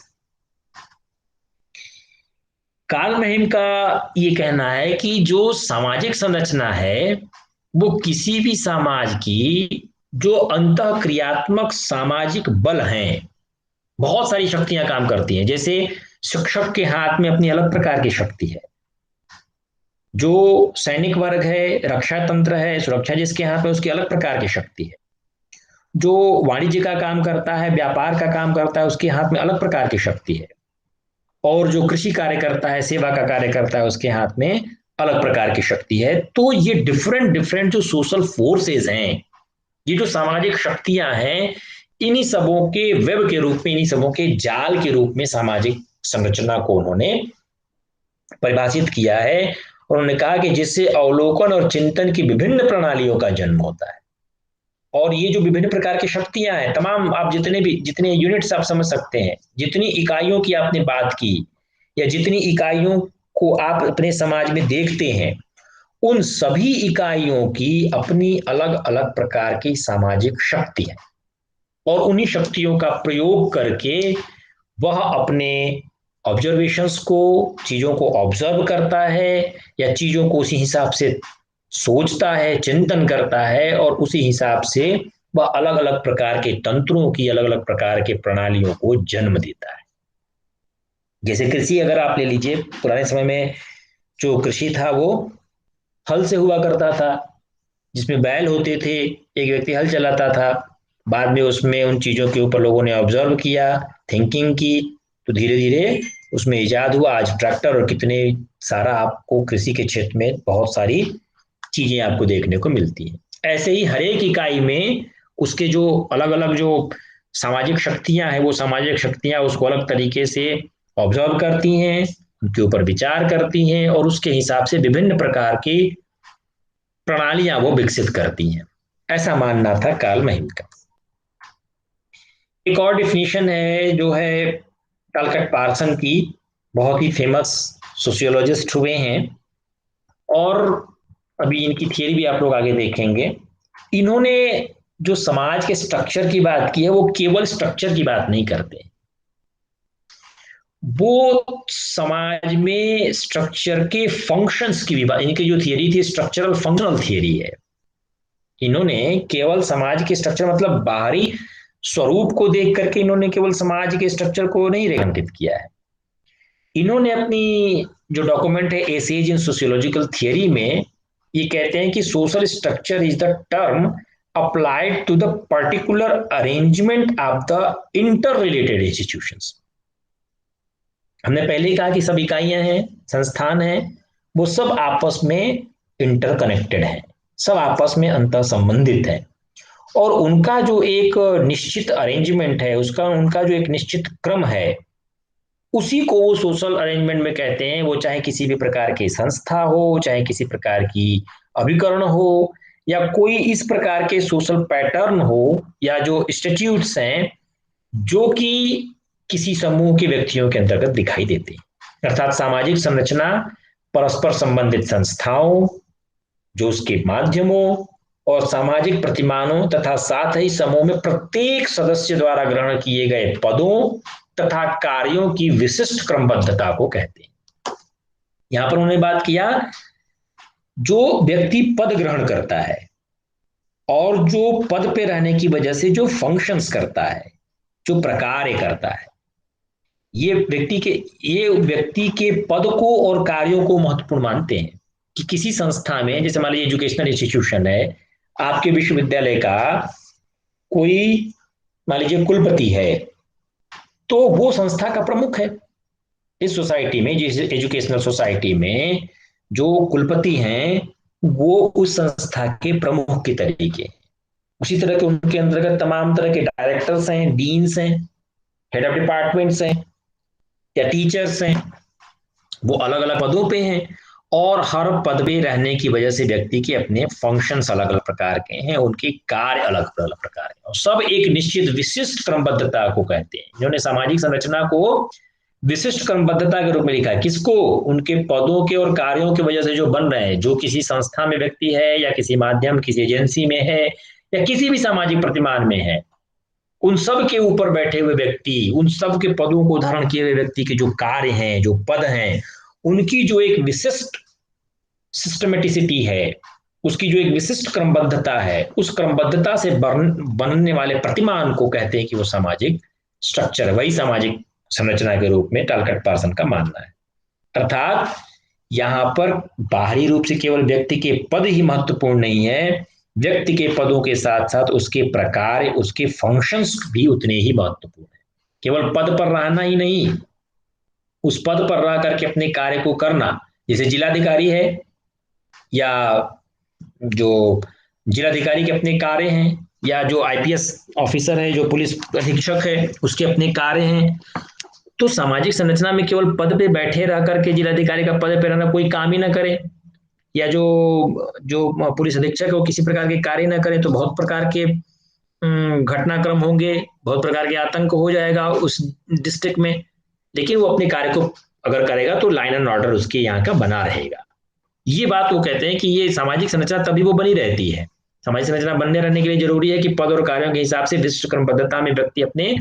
Karl Mannheim का ये कहना है कि जो सामाजिक संरचना है वो किसी भी समाज की जो अंतः क्रियात्मक सामाजिक बल हैं, बहुत सारी शक्तियां काम करती हैं। जैसे शिक्षक के हाथ में अपनी अलग प्रकार की शक्ति है, जो सैनिक वर्ग है, रक्षा तंत्र है, सुरक्षा जिसके हाथ में, उसकी अलग प्रकार की शक्ति है। जो वाणिज्य का काम करता है, व्यापार का काम करता है, उसके हाथ में अलग प्रकार की शक्ति है। और जो कृषि कार्य करता है, सेवा का कार्य करता है, उसके हाथ में अलग प्रकार की शक्ति है। तो ये डिफरेंट डिफरेंट जो सोशल फोर्सेस हैं, ये जो सामाजिक शक्तियां हैं, इन्हीं सबों के वेब के रूप में, इन्हीं सबों के जाल के रूप में सामाजिक संरचना को उन्होंने परिभाषित किया है। और उन्होंने कहा कि जिससे अवलोकन और चिंतन की विभिन्न प्रणालियों का जन्म होता है। और ये जो विभिन्न प्रकार की शक्तियां हैं, तमाम आप जितने यूनिट्स आप समझ सकते हैं, जितनी इकाइयों की आपने बात की, या जितनी इकाइयों को आप अपने समाज में देखते हैं, उन सभी इकाइयों की अपनी अलग अलग प्रकार की सामाजिक शक्ति है। और उन्हीं शक्तियों का प्रयोग करके वह अपने ऑब्जर्वेशंस को, चीजों को ऑब्जर्व करता है, या चीजों को उसी हिसाब से सोचता है, चिंतन करता है, और उसी हिसाब से वह अलग अलग प्रकार के तंत्रों की, अलग अलग प्रकार के प्रणालियों को जन्म देता है। जैसे कृषि अगर आप ले लीजिए, पुराने समय में जो कृषि था वो हल से हुआ करता था, जिसमें बैल होते थे, एक व्यक्ति हल चलाता था। बाद में उसमें उन चीजों के ऊपर लोगों ने ऑब्जर्व किया, थिंकिंग की, तो धीरे धीरे उसमें इजाद हुआ आज ट्रैक्टर, और कितने सारा आपको कृषि के क्षेत्र में बहुत सारी चीजें आपको देखने को मिलती हैं। ऐसे ही हर एक इकाई में उसके जो अलग अलग जो सामाजिक शक्तियां हैं, वो सामाजिक शक्तियां उसको अलग तरीके से ऑब्जर्व करती हैं, उनके ऊपर विचार करती हैं, और उसके हिसाब से विभिन्न प्रकार की प्रणालियां वो विकसित करती हैं। ऐसा मानना था कार्ल मैहम का। एक और डिफिनीशन है जो है टलकट पार्सन की, बहुत ही फेमस सोशियोलॉजिस्ट हुए हैं, और अभी इनकी थियरी भी आप लोग आगे देखेंगे। इन्होंने जो समाज के स्ट्रक्चर की बात की है, वो केवल स्ट्रक्चर की बात नहीं करते, वो समाज में स्ट्रक्चर के फंक्शंस की भी बात, इनकी जो थियरी थी स्ट्रक्चरल फंक्शनल थियरी है। इन्होंने केवल समाज के स्ट्रक्चर मतलब बाहरी स्वरूप को देख करके इन्होंने केवल समाज के स्ट्रक्चर को नहीं रेखांकित किया है। इन्होंने अपनी जो डॉक्यूमेंट है एसेज इन सोशियोलॉजिकल थियरी में ये कहते हैं कि social structure is the term applied to the particular arrangement of the interrelated institutions. हमने पहले ही कहा कि सब इकाइयां हैं, संस्थान हैं, वो सब आपस में इंटरकनेक्टेड हैं, सब आपस में अंतर संबंधित हैं, और उनका जो एक निश्चित अरेंजमेंट है, उसका उनका जो एक निश्चित क्रम है, उसी को वो सोशल अरेंजमेंट में कहते हैं। वो चाहे किसी भी प्रकार की संस्था हो, चाहे किसी प्रकार की अभिकरण हो, या कोई इस प्रकार के सोशल पैटर्न हो, या जो इंस्टीट्यूट्स हैं जो कि किसी समूह के व्यक्तियों के अंतर्गत दिखाई देते हैं। अर्थात सामाजिक संरचना परस्पर संबंधित संस्थाओं, जो उसके माध्यमों और सामाजिक प्रतिमानों तथा साथ ही समूह में प्रत्येक सदस्य द्वारा ग्रहण किए गए पदों तथा कार्यों की विशिष्ट क्रमबद्धता को कहते हैं। यहां पर उन्होंने बात किया जो व्यक्ति पद ग्रहण करता है, और जो पद पे रहने की वजह से जो फंक्शंस करता है, जो प्रकार करता है, ये व्यक्ति के पद को और कार्यों को महत्वपूर्ण मानते हैं। कि किसी संस्था में, जैसे मान लीजिए एजुकेशनल इंस्टीट्यूशन है, आपके विश्वविद्यालय का कोई मान लीजिए कुलपति है, तो वो संस्था का प्रमुख है। इस सोसाइटी में, जिस एजुकेशनल सोसाइटी में जो कुलपति हैं वो उस संस्था के प्रमुख के तरीके। उसी तरह के उनके अंतर्गत तमाम तरह के डायरेक्टर्स हैं, डीन्स हैं, हेड ऑफ डिपार्टमेंट्स हैं या टीचर्स हैं, वो अलग अलग पदों पे हैं। और हर पद पे रहने की वजह से व्यक्ति के अपने फंक्शंस अलग अलग प्रकार के हैं, उनके कार्य अलग अलग प्रकार के, और सब एक निश्चित विशिष्ट क्रमबद्धता को कहते हैं। जिन्होंने सामाजिक संरचना को विशिष्ट क्रमबद्धता के रूप में लिखा है, किसको? उनके पदों के और कार्यों की वजह से जो बन रहे हैं, जो किसी संस्था में व्यक्ति है या किसी माध्यम, किसी एजेंसी में है या किसी भी सामाजिक प्रतिमान में है, उन सब के ऊपर बैठे हुए व्यक्ति, उन सब के पदों को धारण किए हुए व्यक्ति के जो कार्य हैं, जो पद हैं, उनकी जो एक विशिष्ट सिस्टमेटिसिटी है, उसकी जो एक विशिष्ट क्रमबद्धता है, उस क्रमबद्धता से बनने वाले प्रतिमान को कहते हैं कि वो सामाजिक स्ट्रक्चर है। वही सामाजिक संरचना के रूप में टालकट पार्सन का मानना है। अर्थात यहां पर बाहरी रूप से केवल व्यक्ति के पद ही महत्वपूर्ण नहीं है, व्यक्ति के पदों के साथ साथ उसके प्रकार, उसके फंक्शंस भी उतने ही महत्वपूर्ण है। केवल पद पर रहना ही नहीं, उस पद पर रह करके अपने कार्य को करना। जैसे जिलाधिकारी है, या जो जिलाधिकारी के अपने कार्य हैं, या जो आईपीएस ऑफिसर है, जो पुलिस अधीक्षक है, उसके अपने कार्य हैं। तो सामाजिक संरचना में केवल पद पे बैठे रह करके जिलाधिकारी का पद पे रहना, कोई काम ही ना करे, या जो जो पुलिस अधीक्षक है वो किसी प्रकार के कार्य ना करे, तो बहुत प्रकार के घटनाक्रम होंगे, बहुत प्रकार के आतंक हो जाएगा उस डिस्ट्रिक्ट में। लेकिन वो अपने कार्य को अगर करेगा तो लाइन एंड ऑर्डर उसके यहाँ का बना रहेगा। ये बात वो कहते हैं कि ये सामाजिक संरचना तभी वो बनी रहती है। सामाजिक संरचना बनने रहने के लिए जरूरी है कि पद और कार्यों के हिसाब से विशिष्ट क्रमबद्धता में व्यक्ति अपने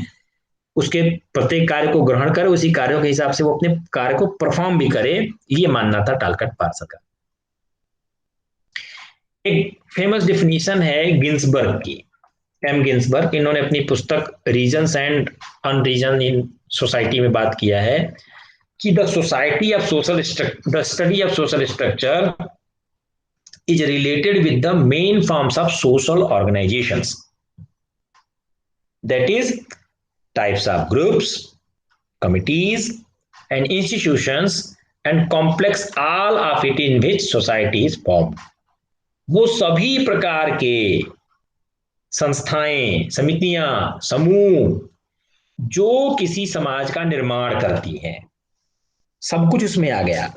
उसके प्रत्येक कार्य को ग्रहण करे, उसी कार्यों के हिसाब से वो अपने कार्य को परफॉर्म भी करे। ये मानना था टालकट पार्सन का। एक फेमस डिफिनीशन है गिन्सबर्ग की, एम गिन्सबर्ग। इन्होंने अपनी पुस्तक रीजन्स एंड अनरीजन इन सोसाइटी में बात किया है कि the society of social the study of social structure is related with the main forms of social organizations, that is types of groups, committees and institutions and complex all of it in which society is formed। वो सभी प्रकार के संस्थाएं, समितियां, समूह जो किसी समाज का निर्माण करती हैं, सब कुछ उसमें आ गया।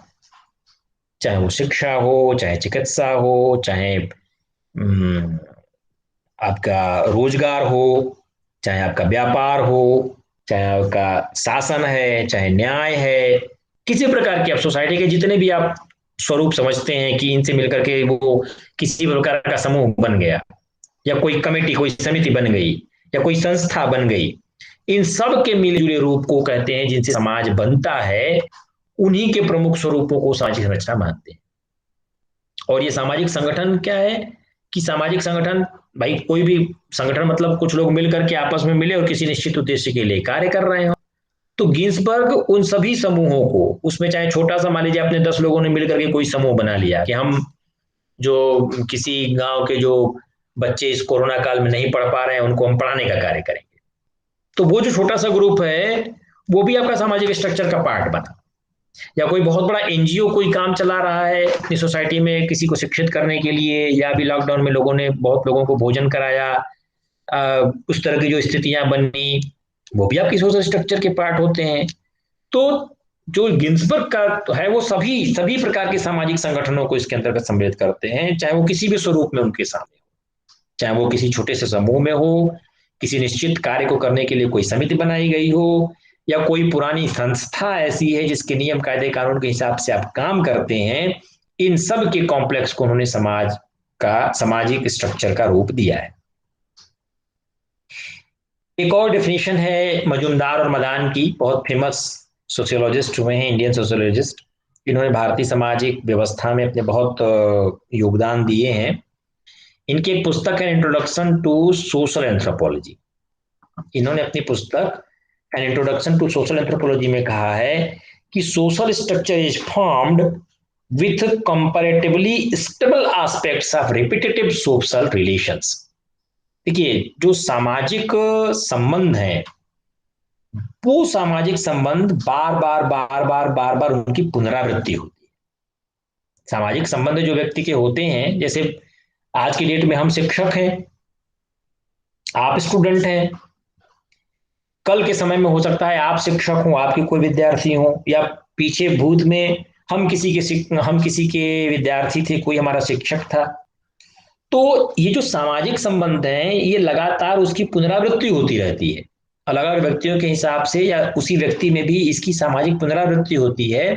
चाहे वो शिक्षा हो, चाहे चिकित्सा हो, चाहे आपका रोजगार हो, चाहे आपका व्यापार हो, चाहे आपका शासन है, चाहे न्याय है, किसी प्रकार की आप सोसाइटी के जितने भी आप स्वरूप समझते हैं कि इनसे मिलकर के वो किसी प्रकार का समूह बन गया, या कोई कमेटी, कोई समिति बन गई, या कोई संस्था बन गई, इन सब के मिले जुले रूप को कहते हैं जिनसे समाज बनता है। उन्हीं के प्रमुख स्वरूपों को सामाजिक संरचना मानते हैं। और ये सामाजिक संगठन क्या है कि सामाजिक संगठन, भाई कोई भी संगठन मतलब कुछ लोग मिलकर के आपस में मिले और किसी निश्चित उद्देश्य के लिए कार्य कर रहे हो। तो गिन्सबर्ग उन सभी समूहों को, उसमें चाहे छोटा सा, मान लीजिए आपने 10 लोगों ने मिलकर के कोई समूह बना लिया कि हम जो किसी गांव के जो बच्चे इस कोरोना काल में नहीं पढ़ पा रहे हैं उनको हम पढ़ाने का कार्य करेंगे, तो वो जो छोटा सा ग्रुप है वो भी आपका सामाजिक स्ट्रक्चर का पार्ट बना। या कोई बहुत बड़ा एनजीओ कोई काम चला रहा है अपनी सोसाइटी में किसी को शिक्षित करने के लिए, या अभी लॉकडाउन में लोगों ने बहुत लोगों को भोजन कराया, उस तरह की जो स्थितियां बनी, वो भी आपकी सोशल स्ट्रक्चर के पार्ट होते हैं। तो जो गिन्सबर्ग का है वो सभी सभी प्रकार के सामाजिक संगठनों को इसके अंतर्गत सम्मिलित करते हैं, चाहे वो किसी भी स्वरूप में उनके सामने हो, चाहे वो किसी छोटे से समूह में हो, किसी निश्चित कार्य को करने के लिए कोई समिति बनाई गई हो, या कोई पुरानी संस्था ऐसी है जिसके नियम कायदे कानून के हिसाब से आप काम करते हैं। इन सब के कॉम्प्लेक्स को उन्होंने समाज का सामाजिक स्ट्रक्चर का रूप दिया है। एक और डेफिनेशन है मजूमदार और मदान की, बहुत फेमस सोशियोलॉजिस्ट हुए हैं, इंडियन सोशियोलॉजिस्ट। इन्होंने भारतीय सामाजिक व्यवस्था में अपने बहुत योगदान दिए हैं। इनकी एक पुस्तक है इंट्रोडक्शन टू सोशल एंथ्रोपोलॉजी। इन्होंने अपनी पुस्तक an introduction to social anthropology में कहा है कि social structure is formed with comparatively stable aspects of repetitive social relations। देखिए, जो सामाजिक संबंध है, वो सामाजिक संबंध बार बार उनकी पुनरावृत्ति होती है। सामाजिक संबंध जो व्यक्ति के होते हैं, जैसे आज की डेट में हम शिक्षक हैं, आप स्टूडेंट हैं, कल के समय में हो सकता है आप शिक्षक हो, आपके कोई विद्यार्थी हो, या पीछे भूत में हम किसी के विद्यार्थी थे, कोई हमारा शिक्षक था। तो ये जो सामाजिक संबंध हैं, ये लगातार उसकी पुनरावृत्ति होती रहती है। अलग अलग व्यक्तियों के हिसाब से या उसी व्यक्ति में भी इसकी सामाजिक पुनरावृत्ति होती है।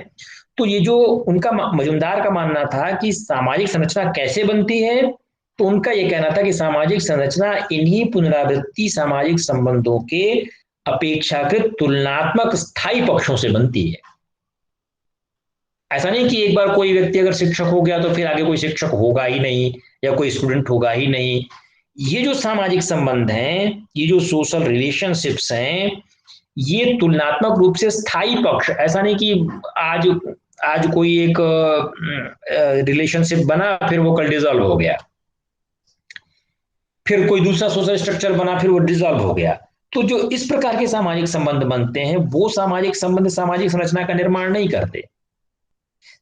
तो ये जो उनका मजुमदार का मानना था कि सामाजिक संरचना कैसे बनती है, तो उनका ये कहना था कि सामाजिक संरचना इन्हीं पुनरावृत्ति सामाजिक संबंधों के अपेक्षाकृत तुलनात्मक स्थायी पक्षों से बनती है। ऐसा नहीं कि एक बार कोई व्यक्ति अगर शिक्षक हो गया तो फिर आगे कोई शिक्षक होगा ही नहीं या कोई स्टूडेंट होगा ही नहीं। ये जो सामाजिक संबंध हैं, ये जो सोशल रिलेशनशिप्स हैं, ये तुलनात्मक रूप से स्थायी पक्ष, ऐसा नहीं कि आज आज कोई एक रिलेशनशिप बना फिर वो कल डिसॉल्व हो गया, फिर कोई दूसरा सोशल स्ट्रक्चर बना फिर वो डिसॉल्व हो गया। तो जो इस प्रकार के सामाजिक संबंध बनते हैं, वो सामाजिक संबंध सामाजिक संरचना का निर्माण नहीं करते।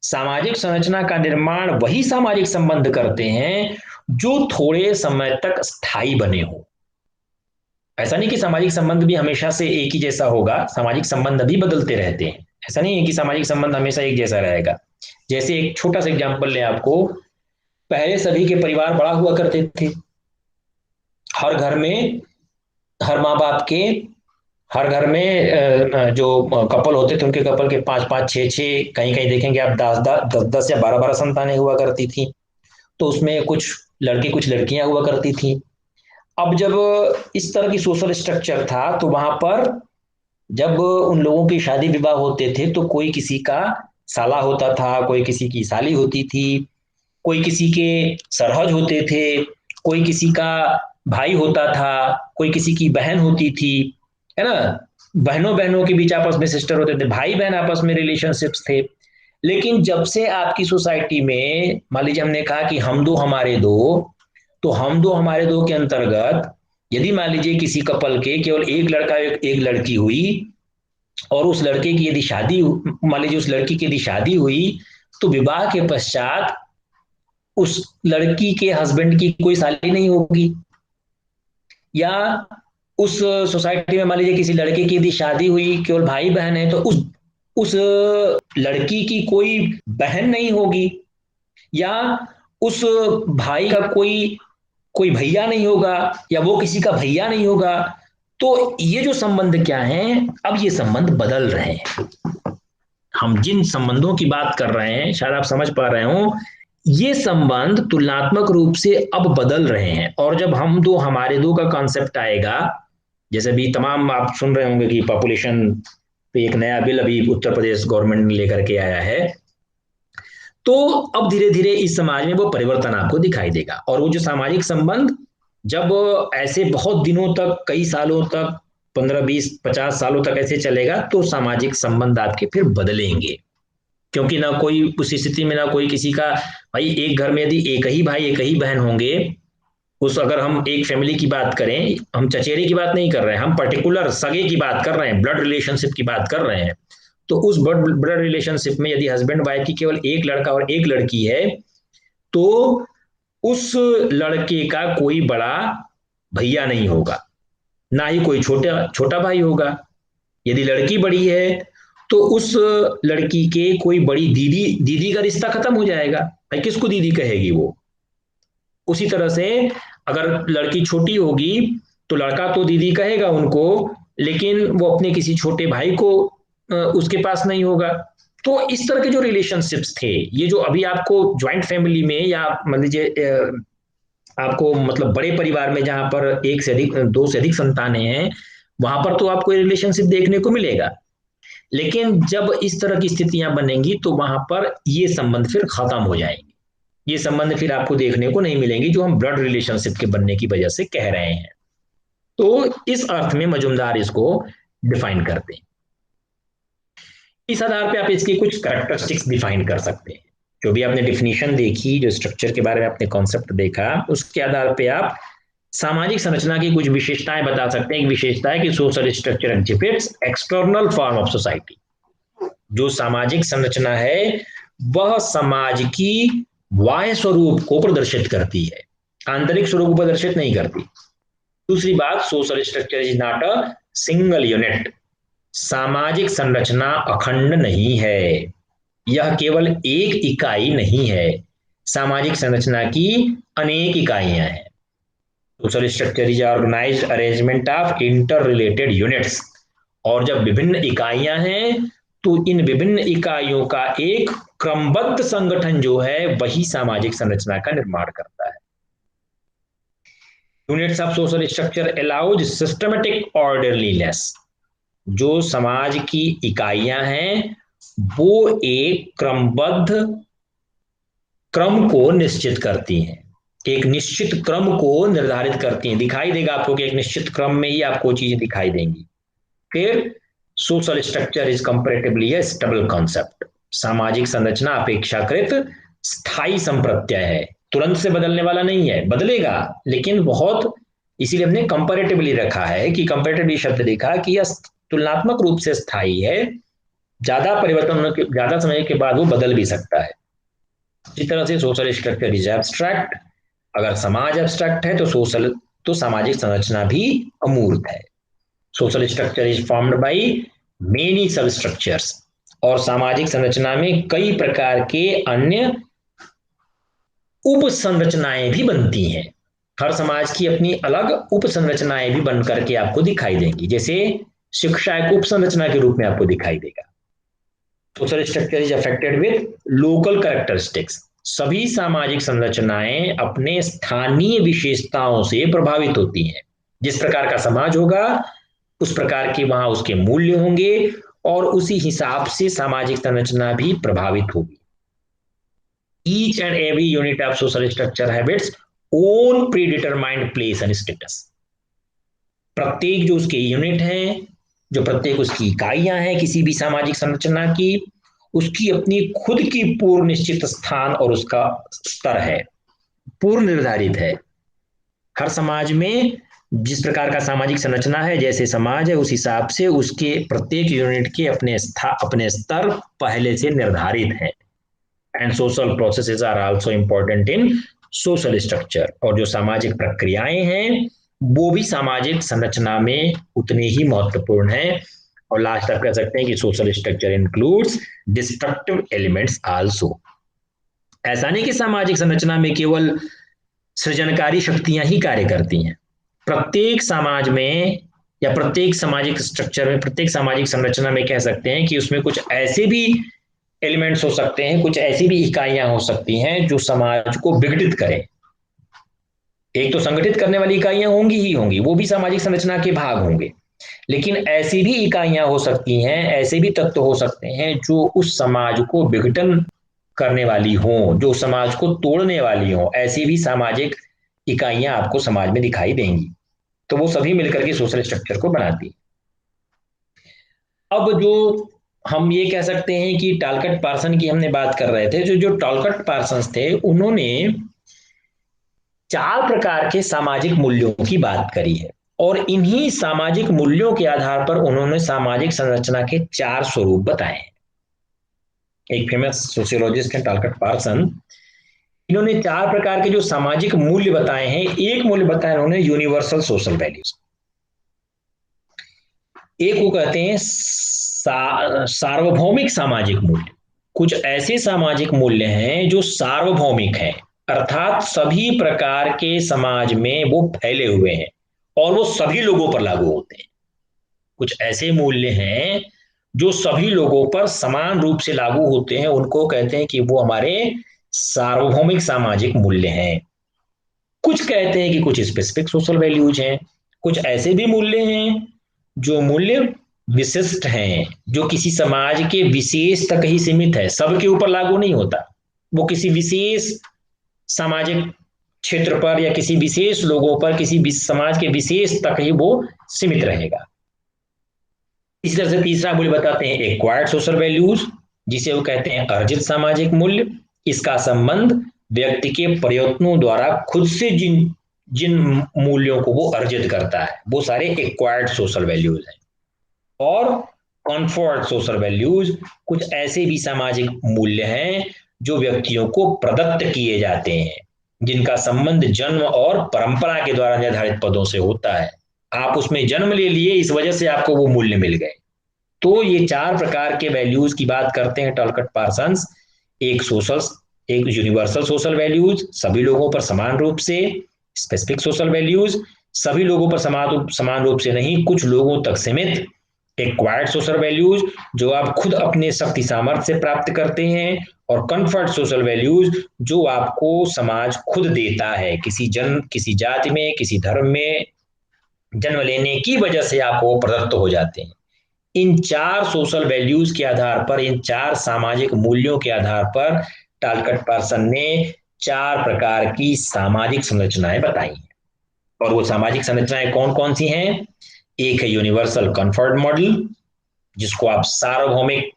सामाजिक संरचना का निर्माण वही सामाजिक संबंध करते हैं जो थोड़े समय तक स्थायी बने हो। ऐसा नहीं कि सामाजिक संबंध भी हमेशा से एक ही जैसा होगा, सामाजिक संबंध भी बदलते रहते हैं। ऐसा नहीं है कि सामाजिक संबंध हमेशा एक जैसा रहेगा। जैसे एक छोटा सा एग्जांपल ले आपको, पहले सभी के परिवार बड़ा हुआ करते थे, हर घर में, हर माँ बाप के, हर घर में जो कपल होते थे उनके कपल के 5 5 6 6, कहीं कहीं देखेंगे आप 10 10 या 12 12 संतानें हुआ करती थी। तो उसमें कुछ लड़के कुछ लड़कियां हुआ करती थी। अब जब इस तरह की सोशल स्ट्रक्चर था, तो वहां पर जब उन लोगों की शादी विवाह होते थे तो कोई किसी का साला होता था, कोई किसी की साली होती थी, कोई किसी के सरहज होते थे, कोई किसी का भाई होता था, कोई किसी की बहन होती थी, है ना। बहनों बहनों के बीच आपस में सिस्टर होते थे, भाई बहन आपस में रिलेशनशिप्स थे। लेकिन जब से आपकी सोसाइटी में, मान लीजिए हमने कहा कि हम दो हमारे दो, तो हम दो हमारे दो के अंतर्गत यदि मान लीजिए किसी कपल के केवल एक लड़का एक लड़की हुई, और उस लड़के की यदि शादी, मान लीजिए उस लड़की की यदि शादी हुई, तो विवाह के पश्चात उस लड़की के हस्बैंड की कोई साली नहीं होगी। या उस सोसाइटी में मान लीजिए किसी लड़के की यदि शादी हुई, केवल भाई बहन है, तो उस लड़की की कोई बहन नहीं होगी, या उस भाई का कोई कोई भैया नहीं होगा, या वो किसी का भैया नहीं होगा। तो ये जो संबंध क्या है, अब ये संबंध बदल रहे हैं। हम जिन संबंधों की बात कर रहे हैं, शायद आप समझ पा रहे हो, ये संबंध तुलनात्मक रूप से अब बदल रहे हैं। और जब हम दो हमारे दो का कॉन्सेप्ट आएगा, जैसे भी तमाम आप सुन रहे होंगे कि पॉपुलेशन पे एक नया बिल अभी उत्तर प्रदेश गवर्नमेंट ने लेकर के आया है, तो अब धीरे धीरे इस समाज में वो परिवर्तन आपको दिखाई देगा। और वो जो सामाजिक संबंध जब ऐसे बहुत दिनों तक, कई सालों तक, 15 20 50 सालों तक ऐसे चलेगा, तो सामाजिक संबंध आपके फिर बदलेंगे। क्योंकि ना कोई उस स्थिति में ना कोई किसी का भाई, एक घर में यदि एक ही भाई एक ही बहन होंगे, उस अगर हम एक फैमिली की बात करें, हम चचेरे की बात नहीं कर रहे हैं, हम पर्टिकुलर सगे की बात कर रहे हैं, ब्लड रिलेशनशिप की बात कर रहे हैं। तो उस ब्लड रिलेशनशिप में यदि हस्बैंड वाइफ की केवल एक लड़का और एक लड़की है, तो उस लड़के का कोई बड़ा भैया नहीं होगा, ना ही कोई छोटा छोटा भाई होगा। यदि लड़की बड़ी है तो उस लड़की के कोई बड़ी दीदी दीदी का रिश्ता खत्म हो जाएगा, भाई किसको दीदी कहेगी वो। उसी तरह से अगर लड़की छोटी होगी तो लड़का तो दीदी कहेगा उनको, लेकिन वो अपने किसी छोटे भाई को उसके पास नहीं होगा। तो इस तरह के जो रिलेशनशिप्स थे, ये जो अभी आपको ज्वाइंट फैमिली में, या मान लीजिए आपको मतलब बड़े परिवार में जहां पर एक से अधिक, दो से अधिक संतानें हैं, वहां पर तो आपको रिलेशनशिप देखने को मिलेगा। लेकिन जब इस तरह की स्थितियां बनेंगी तो वहां पर ये संबंध फिर खत्म हो जाएंगे। ये संबंध फिर आपको देखने को नहीं मिलेंगे जो हम ब्लड रिलेशनशिप के बनने की वजह से कह रहे हैं। तो इस अर्थ में मजुमदार इसको डिफाइन करते हैं। इस आधार पे आप इसकी कुछ कैरेक्टरिस्टिक्स डिफाइन कर सकते हैं। जो भी आपने डिफिनीशन देखी, जो स्ट्रक्चर के बारे में आपने कॉन्सेप्ट देखा, उसके आधार पे आप सामाजिक संरचना की कुछ विशेषताएं बता सकते हैं। एक विशेषता है कि social structure exhibits external form of society. जो सामाजिक संरचना है वह समाज की बाह्य स्वरूप को प्रदर्शित करती है, आंतरिक स्वरूप को प्रदर्शित नहीं करती। दूसरी बात, social structure is not a single unit. सामाजिक संरचना अखंड नहीं है, यह केवल एक इकाई नहीं है। सामाजिक संरचना की अनेक इकाइयां हैं। Social structure is organised arrangement of interrelated units. और जब विभिन्न इकाइयां हैं तो इन विभिन्न इकाइयों का एक क्रमबद्ध संगठन जो है वही सामाजिक संरचना का निर्माण करता है। Units of social structure allows systematic orderliness. जो समाज की इकाइयां हैं वो एक क्रमबद्ध क्रम को निश्चित करती हैं, एक निश्चित क्रम को निर्धारित करती हैं। दिखाई देगा आपको कि एक निश्चित क्रम में ही आपको चीजें दिखाई देंगी। फिर social structure is comparatively A stable concept. सामाजिक संरचना अपेक्षाकृत स्थायी संप्रत्यय है, तुरंत से बदलने वाला नहीं है, बदलेगा लेकिन बहुत, इसीलिए हमने कंपैरेटिवली रखा है कि कंपैरेटिवली शब्द देखा कि यह तुलनात्मक रूप से स्थायी है, ज्यादा परिवर्तन होने के, ज्यादा समय के बाद वो बदल भी सकता है। इसी तरह से सोशल स्ट्रक्चर इज एब्स्ट्रैक्ट। अगर समाज एब्स्ट्रैक्ट है तो सामाजिक संरचना भी अमूर्त है। Social structure is formed by many सब स्ट्रक्चर्स। और सामाजिक संरचना में कई प्रकार के अन्य उप संरचनाएं भी बनती हैं। हर समाज की अपनी अलग उप संरचनाएं भी बन करके आपको दिखाई देंगी। जैसे शिक्षा एक उप संरचना के रूप में आपको दिखाई देगा। Social structure is affected with local characteristics. सभी सामाजिक संरचनाएं अपने स्थानीय विशेषताओं से प्रभावित होती हैं। जिस प्रकार का समाज होगा उस प्रकार के वहां उसके मूल्य होंगे और उसी हिसाब से सामाजिक संरचना भी प्रभावित होगी। Each and every unit of social structure have its own predetermined place and status. प्रत्येक जो उसके यूनिट हैं, जो प्रत्येक उसकी इकाइयां हैं किसी भी सामाजिक संरचना की, उसकी अपनी खुद की पूर्व निश्चित स्थान और उसका स्तर है, पूर्व निर्धारित है। हर समाज में जिस प्रकार का सामाजिक संरचना है, जैसे समाज है उस हिसाब से उसके प्रत्येक यूनिट के अपने स्तर पहले से निर्धारित हैं। And social processes are also important in social structure. और जो सामाजिक प्रक्रियाएं हैं वो भी सामाजिक संरचना में उतनी ही महत्वपूर्ण है। और लास्ट आप कह सकते हैं कि social structure includes destructive elements also. ऐसा नहीं कि सामाजिक संरचना में केवल सृजनकारी शक्तियां ही कार्य करती हैं। प्रत्येक समाज में या प्रत्येक सामाजिक स्ट्रक्चर में, प्रत्येक सामाजिक संरचना में कह सकते हैं कि उसमें कुछ ऐसे भी एलिमेंट्स हो सकते हैं, कुछ ऐसी भी इकाइयां हो सकती हैं जो समाज को विघटित करें। एक तो संगठित करने वाली इकाइयां होंगी ही होंगी, वो भी सामाजिक संरचना के भाग होंगे, लेकिन ऐसी भी इकाइयां हो सकती हैं, ऐसे भी तत्व हो सकते हैं जो उस समाज को विघटन करने वाली हों, जो समाज को तोड़ने वाली हों। ऐसी भी सामाजिक इकाइयां आपको समाज में दिखाई देंगी। तो वो सभी मिलकर के सोशल स्ट्रक्चर को बनाती है। अब जो हम ये कह सकते हैं कि टॉलकट पार्सन की हमने बात कर रहे थे, जो टॉलकट पार्सन थे उन्होंने 4 प्रकार के सामाजिक मूल्यों की बात करी है और इन्हीं सामाजिक मूल्यों के आधार पर उन्होंने सामाजिक संरचना के 4 स्वरूप बताए हैं। एक फेमस सोशियोलॉजिस्ट हैं टॉलकट पार्सन, इन्होंने 4 प्रकार के जो सामाजिक मूल्य बताए हैं। एक मूल्य बताया उन्होंने यूनिवर्सल सोशल वैल्यूज। एक वो कहते हैं सार्वभौमिक सामाजिक मूल्य। कुछ ऐसे सामाजिक मूल्य हैं जो सार्वभौमिक हैं, अर्थात सभी प्रकार के समाज में वो फैले हुए हैं और वो सभी लोगों पर लागू होते हैं। कुछ ऐसे मूल्य हैं जो सभी लोगों पर समान रूप से लागू होते हैं, उनको कहते हैं कि वो हमारे सार्वभौमिक सामाजिक मूल्य हैं। कुछ कहते हैं कि कुछ स्पेसिफिक सोशल वैल्यूज हैं। कुछ ऐसे भी मूल्य हैं जो मूल्य विशिष्ट हैं, जो किसी समाज के विशेष तक ही सीमित है, सबके ऊपर लागू नहीं होता। वो किसी विशेष सामाजिक क्षेत्र पर या किसी विशेष लोगों पर, किसी समाज के विशेष तक ही वो सीमित रहेगा। इसी तरह से तीसरा मूल्य बताते हैं एक्वायर्ड सोशल वैल्यूज, जिसे वो कहते हैं अर्जित सामाजिक मूल्य। इसका संबंध व्यक्ति के प्रयत्नों द्वारा खुद से जिन जिन मूल्यों को वो अर्जित करता है वो सारे एक्वायर्ड सोशल वैल्यूज हैं। और कॉन्फर्ड सोशल वैल्यूज कुछ ऐसे भी सामाजिक मूल्य हैं जो व्यक्तियों को प्रदत्त किए जाते हैं, जिनका संबंध जन्म और परंपरा के द्वारा निर्धारित पदों से होता है। आप उसमें जन्म ले लिए, इस वजह से आपको वो मूल्य मिल गए। तो ये 4 प्रकार के वैल्यूज की बात करते हैं टॉलकट पार्सन्स। एक यूनिवर्सल सोशल वैल्यूज, सभी लोगों पर समान रूप से। स्पेसिफिक सोशल वैल्यूज, सभी लोगों पर समान रूप से नहीं, कुछ लोगों तक सीमित। एक्वायर्ड सोशल वैल्यूज, जो आप खुद अपने शक्ति सामर्थ्य से प्राप्त करते हैं। और कन्फर्ट सोशल वैल्यूज, जो आपको समाज खुद देता है, किसी जाति में, किसी धर्म में जन्म लेने की वजह से आपको प्रदत्त हो जाते हैं। इन 4 सोशल वैल्यूज के आधार पर, इन 4 सामाजिक मूल्यों के आधार पर टॉलकट पार्सन ने 4 प्रकार की सामाजिक संरचनाएं बताई हैं। और वो सामाजिक संरचनाएं कौन कौन सी हैं? एक है यूनिवर्सल कन्फर्ट मॉडल, जिसको आप सार्वभौमिक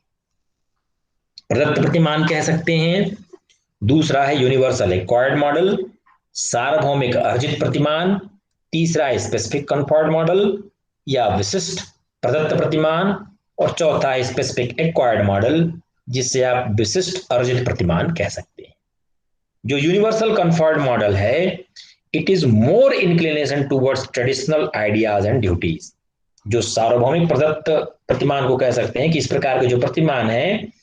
प्रदत्त प्रतिमान कह सकते हैं। दूसरा है यूनिवर्सल एक्वायर्ड मॉडल, सार्वभौमिक अर्जित प्रतिमान। तीसरा है स्पेसिफिक कन्फर्ट मॉडल या विशिष्ट प्रदत्त प्रतिमान। और चौथा है स्पेसिफिक एक्वायर्ड मॉडल, जिससे आप विशिष्ट अर्जित प्रतिमान कह सकते हैं। जो यूनिवर्सल कन्फर्ट मॉडल है, it is more inclination towards traditional ideas and duties. जो सार्वभौमिक प्रदत्त प्रतिमान को कह सकते हैं कि इस प्रकार के जो प्रतिमान है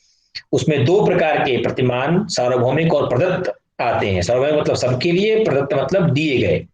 उसमें 2 प्रकार के प्रतिमान सार्वभौमिक और प्रदत्त आते हैं। सार्वभौमिक मतलब सबके लिए, प्रदत्त मतलब दिए गए,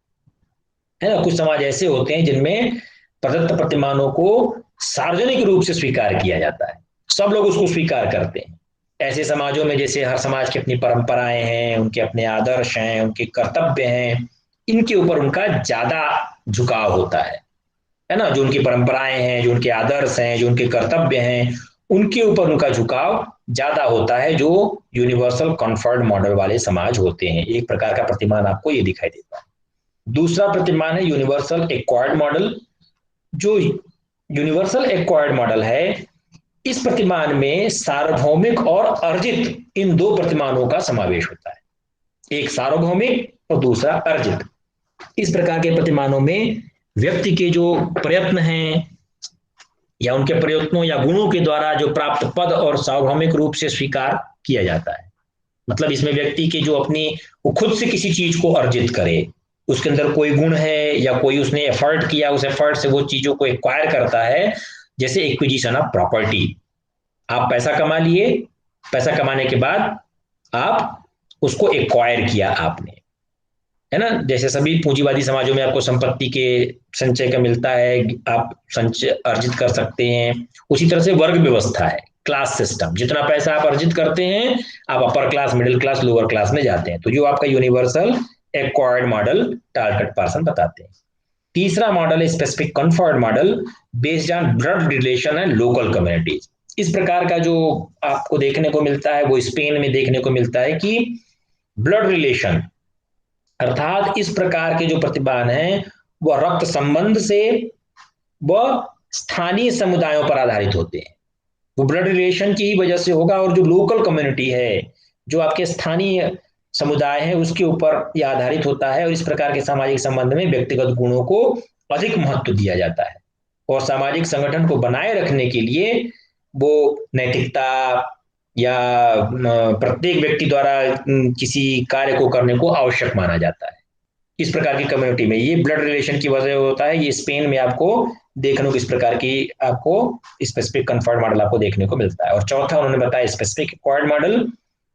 है ना। कुछ समाज ऐसे होते हैं जिनमें प्रदत्त प्रतिमानों को सार्वजनिक रूप से स्वीकार किया जाता है, सब लोग उसको स्वीकार करते हैं। ऐसे समाजों में जैसे हर समाज की अपनी परंपराएं हैं, उनके अपने आदर्श हैं, उनके कर्तव्य हैं, इनके ऊपर उनका ज्यादा झुकाव होता है ना। जो उनकी परंपराएं हैं, जो उनके आदर्श हैं, जो उनके कर्तव्य हैं, उनके ऊपर उनका झुकाव ज्यादा होता है, जो यूनिवर्सल कन्फर्ट मॉडल वाले समाज होते हैं। एक प्रकार का प्रतिमान आपको ये दिखाई देता है। दूसरा प्रतिमान है यूनिवर्सल एक्वायर्ड मॉडल। जो यूनिवर्सल एक्वायर्ड मॉडल है, इस प्रतिमान में सार्वभौमिक और अर्जित इन 2 प्रतिमानों का समावेश होता है। एक सार्वभौमिक और दूसरा अर्जित। इस प्रकार के प्रतिमानों में व्यक्ति के जो प्रयत्न हैं या उनके प्रयत्नों या गुणों के द्वारा जो प्राप्त पद और सार्वभौमिक रूप से स्वीकार किया जाता है। मतलब इसमें व्यक्ति के जो अपनी वो खुद से किसी चीज को अर्जित करे, उसके अंदर कोई गुण है या कोई उसने एफर्ट किया, उस एफर्ट से वो चीजों को एक्वायर करता है। जैसे एक्विजिशन ऑफ प्रॉपर्टी, आप पैसा कमा लिए, पैसा कमाने के बाद आप उसको एक्वायर किया आपने, है ना। जैसे सभी पूंजीवादी समाजों में आपको संपत्ति के संचय का मिलता है, आप संचय अर्जित कर सकते हैं। उसी तरह से वर्ग व्यवस्था है, क्लास सिस्टम। जितना पैसा आप अर्जित करते हैं, आप upper class, middle class, lower class में जाते हैं। तो जो आपका यूनिवर्सल एक्वायर्ड मॉडल टॉलकट पार्सन बताते हैं। तीसरा मॉडल है specific confer model, based on blood relation and local communities. इस प्रकार का जो आपको देखने को मिलता है वो स्पेन में देखने को मिलता है कि ब्लड रिलेशन, अर्थात इस प्रकार के जो प्रतिमान हैं वह रक्त संबंध से वह स्थानीय समुदायों पर आधारित होते हैं। वो ब्लड रिलेशन की ही वजह से होगा। और जो लोकल कम्युनिटी है, जो आपके स्थानीय समुदाय है, उसके ऊपर यह आधारित होता है। और इस प्रकार के सामाजिक संबंध में व्यक्तिगत गुणों को अधिक महत्व दिया जाता है। और सामाजिक संगठन को बनाए रखने के लिए वो नैतिकता या प्रत्येक व्यक्ति द्वारा किसी कार्य को करने को आवश्यक माना जाता है। इस प्रकार की कम्युनिटी में ये ब्लड रिलेशन की वजह होता है। ये स्पेन में आपको देखने को इस प्रकार की आपको स्पेसिफिक कन्फर्ट मॉडल आपको देखने को मिलता है। और चौथा उन्होंने बताया स्पेसिफिक एक्वायर्ड मॉडल।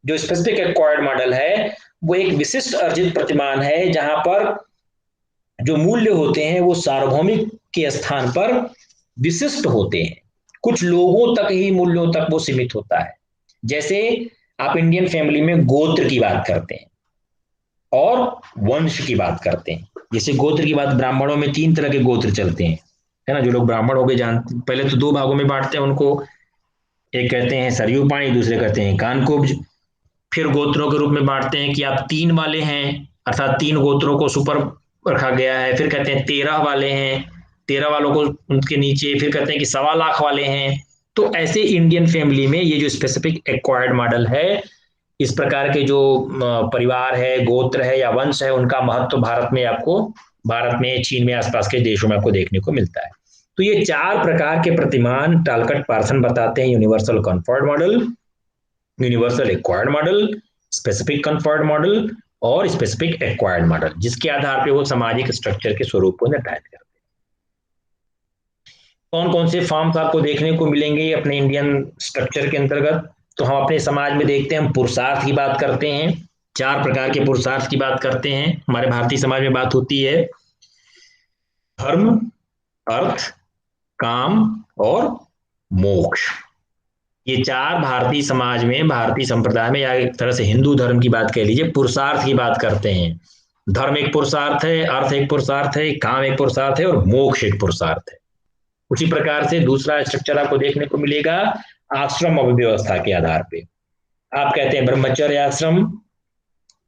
जो स्पेसिफिक एक्वायर्ड मॉडल है वो एक विशिष्ट अर्जित प्रतिमान है, जहां पर जो मूल्य होते हैं वो सार्वभौमिक के स्थान पर विशिष्ट होते हैं। कुछ लोगों तक ही मूल्यों तक वो सीमित होता है। जैसे आप इंडियन फैमिली में गोत्र की बात करते हैं और वंश की बात करते हैं। जैसे गोत्र की बात, ब्राह्मणों में 3 तरह के गोत्र चलते हैं, है ना। जो लोग ब्राह्मण हो गए जानते, पहले तो 2 भागों में बांटते हैं उनको। एक कहते हैं सरयू पाणी, दूसरे कहते हैं कानकुब्ज। फिर गोत्रों के रूप में बांटते हैं कि आप 3 वाले हैं, अर्थात 3 गोत्रों को सुपर रखा गया है। फिर कहते हैं 13 वाले हैं, 13 वालों को उनके नीचे। फिर कहते हैं कि 1.25 लाख वाले हैं। तो ऐसे इंडियन फैमिली में ये जो स्पेसिफिक एक्वायर्ड मॉडल है, इस प्रकार के जो परिवार है, गोत्र है या वंश है, उनका महत्व भारत में, चीन में, आसपास के देशों में आपको देखने को मिलता है। तो ये 4 प्रकार के प्रतिमान टालकट पार्सन बताते हैं: universal conferred model, universal acquired model, specific conferred model और स्पेसिफिक एक्वायर्ड मॉडल, जिसके आधार पर वो सामाजिक स्ट्रक्चर के स्वरूप को निर्धारित करते हैं। कौन कौन से फॉर्म्स आपको देखने को मिलेंगे अपने इंडियन स्ट्रक्चर के अंतर्गत? तो हम अपने समाज में देखते हैं, हम पुरुषार्थ की बात करते हैं, 4 प्रकार के पुरुषार्थ की बात करते हैं। हमारे भारतीय समाज में बात होती है धर्म, अर्थ, काम और मोक्ष। ये 4 भारतीय समाज में, भारतीय संप्रदाय में, या एक तरह से हिंदू धर्म की बात कह लीजिए, पुरुषार्थ की बात करते हैं। धर्म एक पुरुषार्थ है, अर्थ एक पुरुषार्थ है, काम एक पुरुषार्थ है और मोक्ष एक पुरुषार्थ है। उसी प्रकार से दूसरा स्ट्रक्चर आपको देखने को मिलेगा आश्रम व्यवस्था के आधार पे। आप कहते हैं ब्रह्मचर्य आश्रम,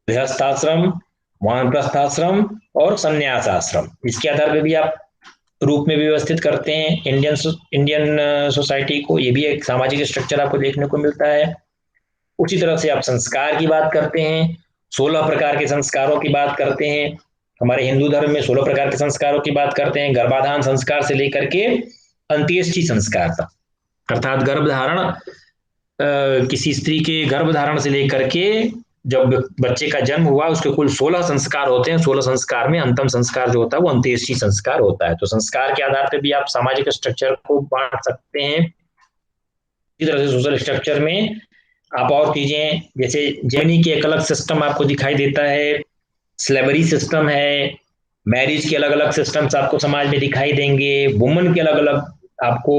गृहस्थाश्रम, वानप्रस्थाश्रम और संन्यास आश्रम। इसके आधार पर भी आप रूप में व्यवस्थित करते हैं इंडियन सोसाइटी को। ये भी एक सामाजिक स्ट्रक्चर आपको देखने को मिलता है। उसी तरह से आप संस्कार की बात करते हैं, 16 प्रकार के संस्कारों की बात करते हैं। हमारे हिंदू धर्म में 16 प्रकार के संस्कारों की बात करते हैं, गर्भाधान संस्कार से लेकर के अंत्येष्टि संस्कार तक, अर्थात गर्भधारण, किसी स्त्री के गर्भधारण से लेकर के जब बच्चे का जन्म हुआ, उसके कुल 16 संस्कार होते हैं। 16 संस्कार में अंतिम संस्कार जो होता है वो अंत्येष्टि संस्कार होता है। तो संस्कार के आधार पर भी आप सामाजिक स्ट्रक्चर को बांट सकते हैं। इसी तरह से सोशल स्ट्रक्चर में आप और चीजें, जैसे जर्मनी की एक अलग सिस्टम आपको दिखाई देता है, स्लेवरी सिस्टम है, मैरिज के अलग अलग सिस्टम्स आपको समाज में दिखाई देंगे, वुमन के अलग अलग आपको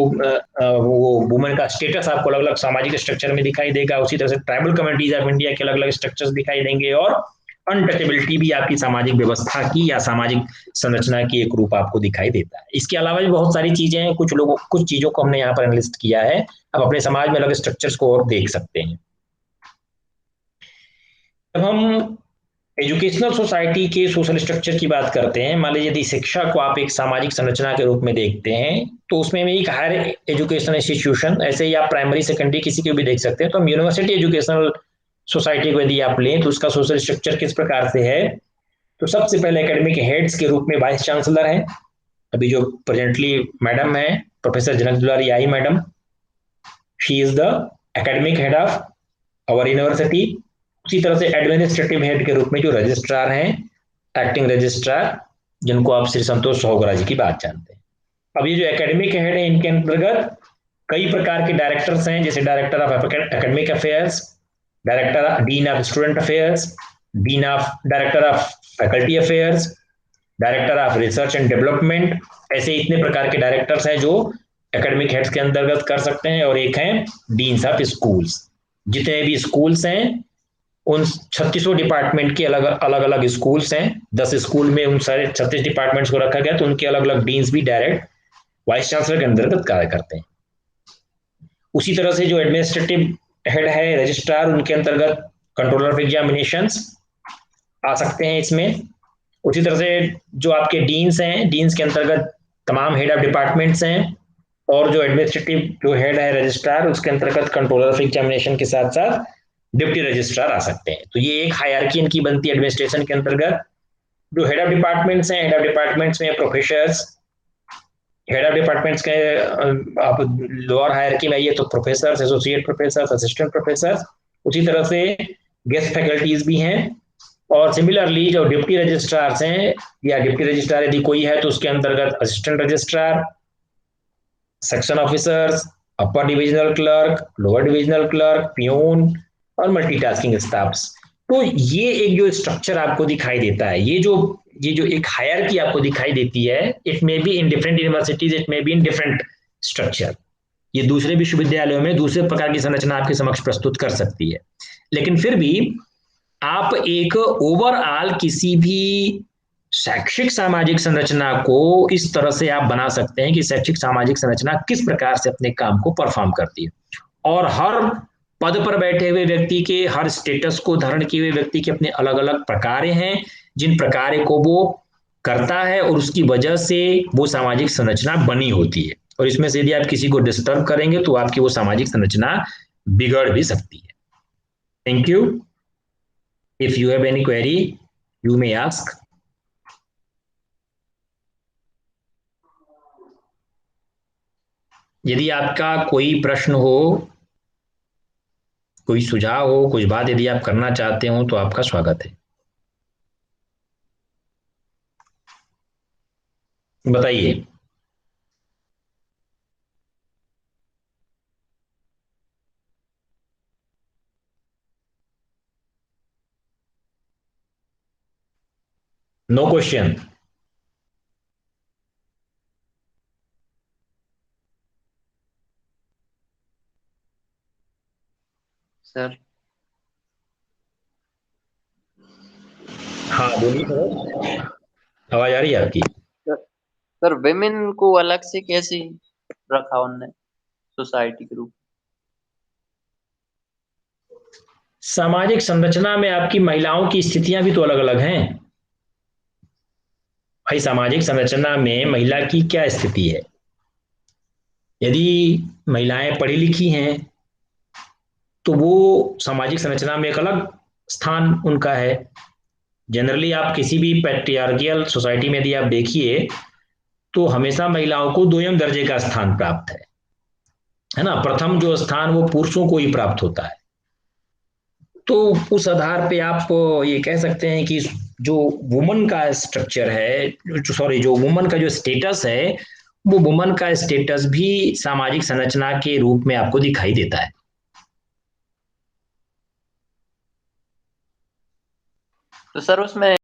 वो वुमन का स्टेटस आपको अलग अलग सामाजिक स्ट्रक्चर में दिखाई देगा। उसी तरह से ट्राइबल कम्युनिटीज ऑफ इंडिया के अलग अलग स्ट्रक्चर्स दिखाई देंगे और अनटचेबिलिटी भी आपकी सामाजिक व्यवस्था की या सामाजिक संरचना की एक रूप आपको दिखाई देता है। इसके अलावा भी बहुत सारी चीजें हैं, कुछ चीजों को हमने यहाँ पर एनालिस्ट किया है। अब अपने समाज में अलग स्ट्रक्चर्स को और देख सकते हैं। जब हम एजुकेशनल सोसाइटी के सोशल स्ट्रक्चर की बात करते हैं, मान लीजिए यदि शिक्षा को आप एक सामाजिक संरचना के रूप में देखते हैं, तो उसमें भी एक हायर एजुकेशनल इंस्टीट्यूशन, ऐसे ही आप प्राइमरी सेकेंडरी किसी को भी देख सकते हैं। तो हम यूनिवर्सिटी एजुकेशनल सोसाइटी को यदि आप लें तो उसका सोशल स्ट्रक्चर किस प्रकार से है? तो सबसे पहले एकेडमिक हेड्स के रूप में वाइस चांसलर है, अभी जो प्रेजेंटली मैडम है प्रोफेसर जनक दुलारी आई madam, she is the academic head of our university. उसी तरह से एडमिनिस्ट्रेटिव हेड के रूप में जो रजिस्ट्रार हैं, एक्टिंग रजिस्ट्रार, जिनको आप श्री संतोष सोहगरा जी की बात जानते हैं। अब ये जो एकेडमिक हेड है, इनके अंतर्गत कई प्रकार के डायरेक्टर्स हैं, जैसे director of academic affairs, director dean of student affairs, director of faculty affairs, director of research and development. ऐसे इतने प्रकार के डायरेक्टर्स हैं जो एकेडमिक हेड्स के अंतर्गत कर सकते हैं। और एक है डीन्स ऑफ स्कूल्स। जितने भी स्कूल्स हैं उन 36 डिपार्टमेंट के अलग अलग स्कूल्स हैं, 10 स्कूल में उन सारे 36 डिपार्टमेंट्स को रखा गया, तो उनके अलग अलग डीन्स भी डायरेक्ट वाइस चांसलर के अंतर्गत कार्य करते हैं। उसी तरह से जो एडमिनिस्ट्रेटिव हेड है, रजिस्ट्रार, उनके अंतर्गत कंट्रोलर ऑफ एग्जामिनेशंस आ सकते हैं इसमें। उसी तरह से जो आपके डीन्स हैं, डीन्स के अंतर्गत तमाम हेड ऑफ डिपार्टमेंट्स हैं, और जो एडमिनिस्ट्रेटिव जो हेड है रजिस्ट्रार, उसके अंतर्गत कंट्रोलर ऑफ एग्जामिनेशन के साथ साथ डिप्टी रजिस्ट्रार आ सकते हैं। तो ये एक हायरार्की इनकी बनती है एडमिनिस्ट्रेशन के अंतर्गत। जो हेड ऑफ डिपार्टमेंट्स हैं, हेड ऑफ डिपार्टमेंट्स में प्रोफेसर्स, हेड ऑफ डिपार्टमेंट्स के आप लोअर हायरार्की में आइए तो professor, associate professor, assistant professor. उसी तरह से गेस्ट फैकल्टीज भी हैं। और सिमिलरली जो डिप्टी रजिस्ट्रार्स हैं, या डिप्टी रजिस्ट्रार यदि कोई है तो उसके अंतर्गत assistant registrar, section officers, upper divisional clerk, lower divisional clerk, peon और मल्टीटास्किंग स्टाफ्स। तो ये एक जो स्ट्रक्चर आपको दिखाई देता है, ये जो एक हायरार्की आपको दिखाई देती है, it may be in different universities, it may be in different structure. ये दूसरे विश्वविद्यालयों में दूसरे प्रकार की संरचना आपके समक्ष प्रस्तुत कर सकती है, लेकिन फिर भी आप एक ओवरऑल किसी भी शैक्षिक सामाजिक संरचना को इस तरह से आप बना सकते हैं कि शैक्षिक सामाजिक संरचना किस प्रकार से अपने काम को परफॉर्म करती है, और हर पद पर बैठे हुए व्यक्ति के, हर स्टेटस को धारण किए हुए व्यक्ति के अपने अलग अलग प्रकार हैं, जिन प्रकार को वो करता है और उसकी वजह से वो सामाजिक संरचना बनी होती है। और इसमें से यदि आप किसी को डिस्टर्ब करेंगे तो आपकी वो सामाजिक संरचना बिगड़ भी सकती है। Thank you. If you have any query you may ask. यदि आपका कोई प्रश्न हो, कोई सुझाव हो, कुछ बात यदि आप करना चाहते हो तो आपका स्वागत है। बताइए। No question. सर। हाँ बोलिए सर, आवाज आ रही है आपकी। सर, सर विमेन को अलग से कैसे रखा उनने सोसाइटी के रूप सामाजिक संरचना में आपकी महिलाओं की स्थितियां भी तो अलग अलग हैं भाई। सामाजिक संरचना में महिला की क्या स्थिति है? यदि महिलाएं पढ़ी लिखी हैं तो वो सामाजिक संरचना में एक अलग स्थान उनका है। जनरली आप किसी भी पैट्रियार्कियल सोसाइटी में यदि आप देखिए तो हमेशा महिलाओं को दोयम दर्जे का स्थान प्राप्त है ना। प्रथम जो स्थान वो पुरुषों को ही प्राप्त होता है। तो उस आधार पे आप ये कह सकते हैं कि जो वुमन का स्ट्रक्चर है, सॉरी, जो वुमन का जो स्टेटस है, वो वुमन का स्टेटस भी सामाजिक संरचना के रूप में आपको दिखाई देता है। तो सर उसमें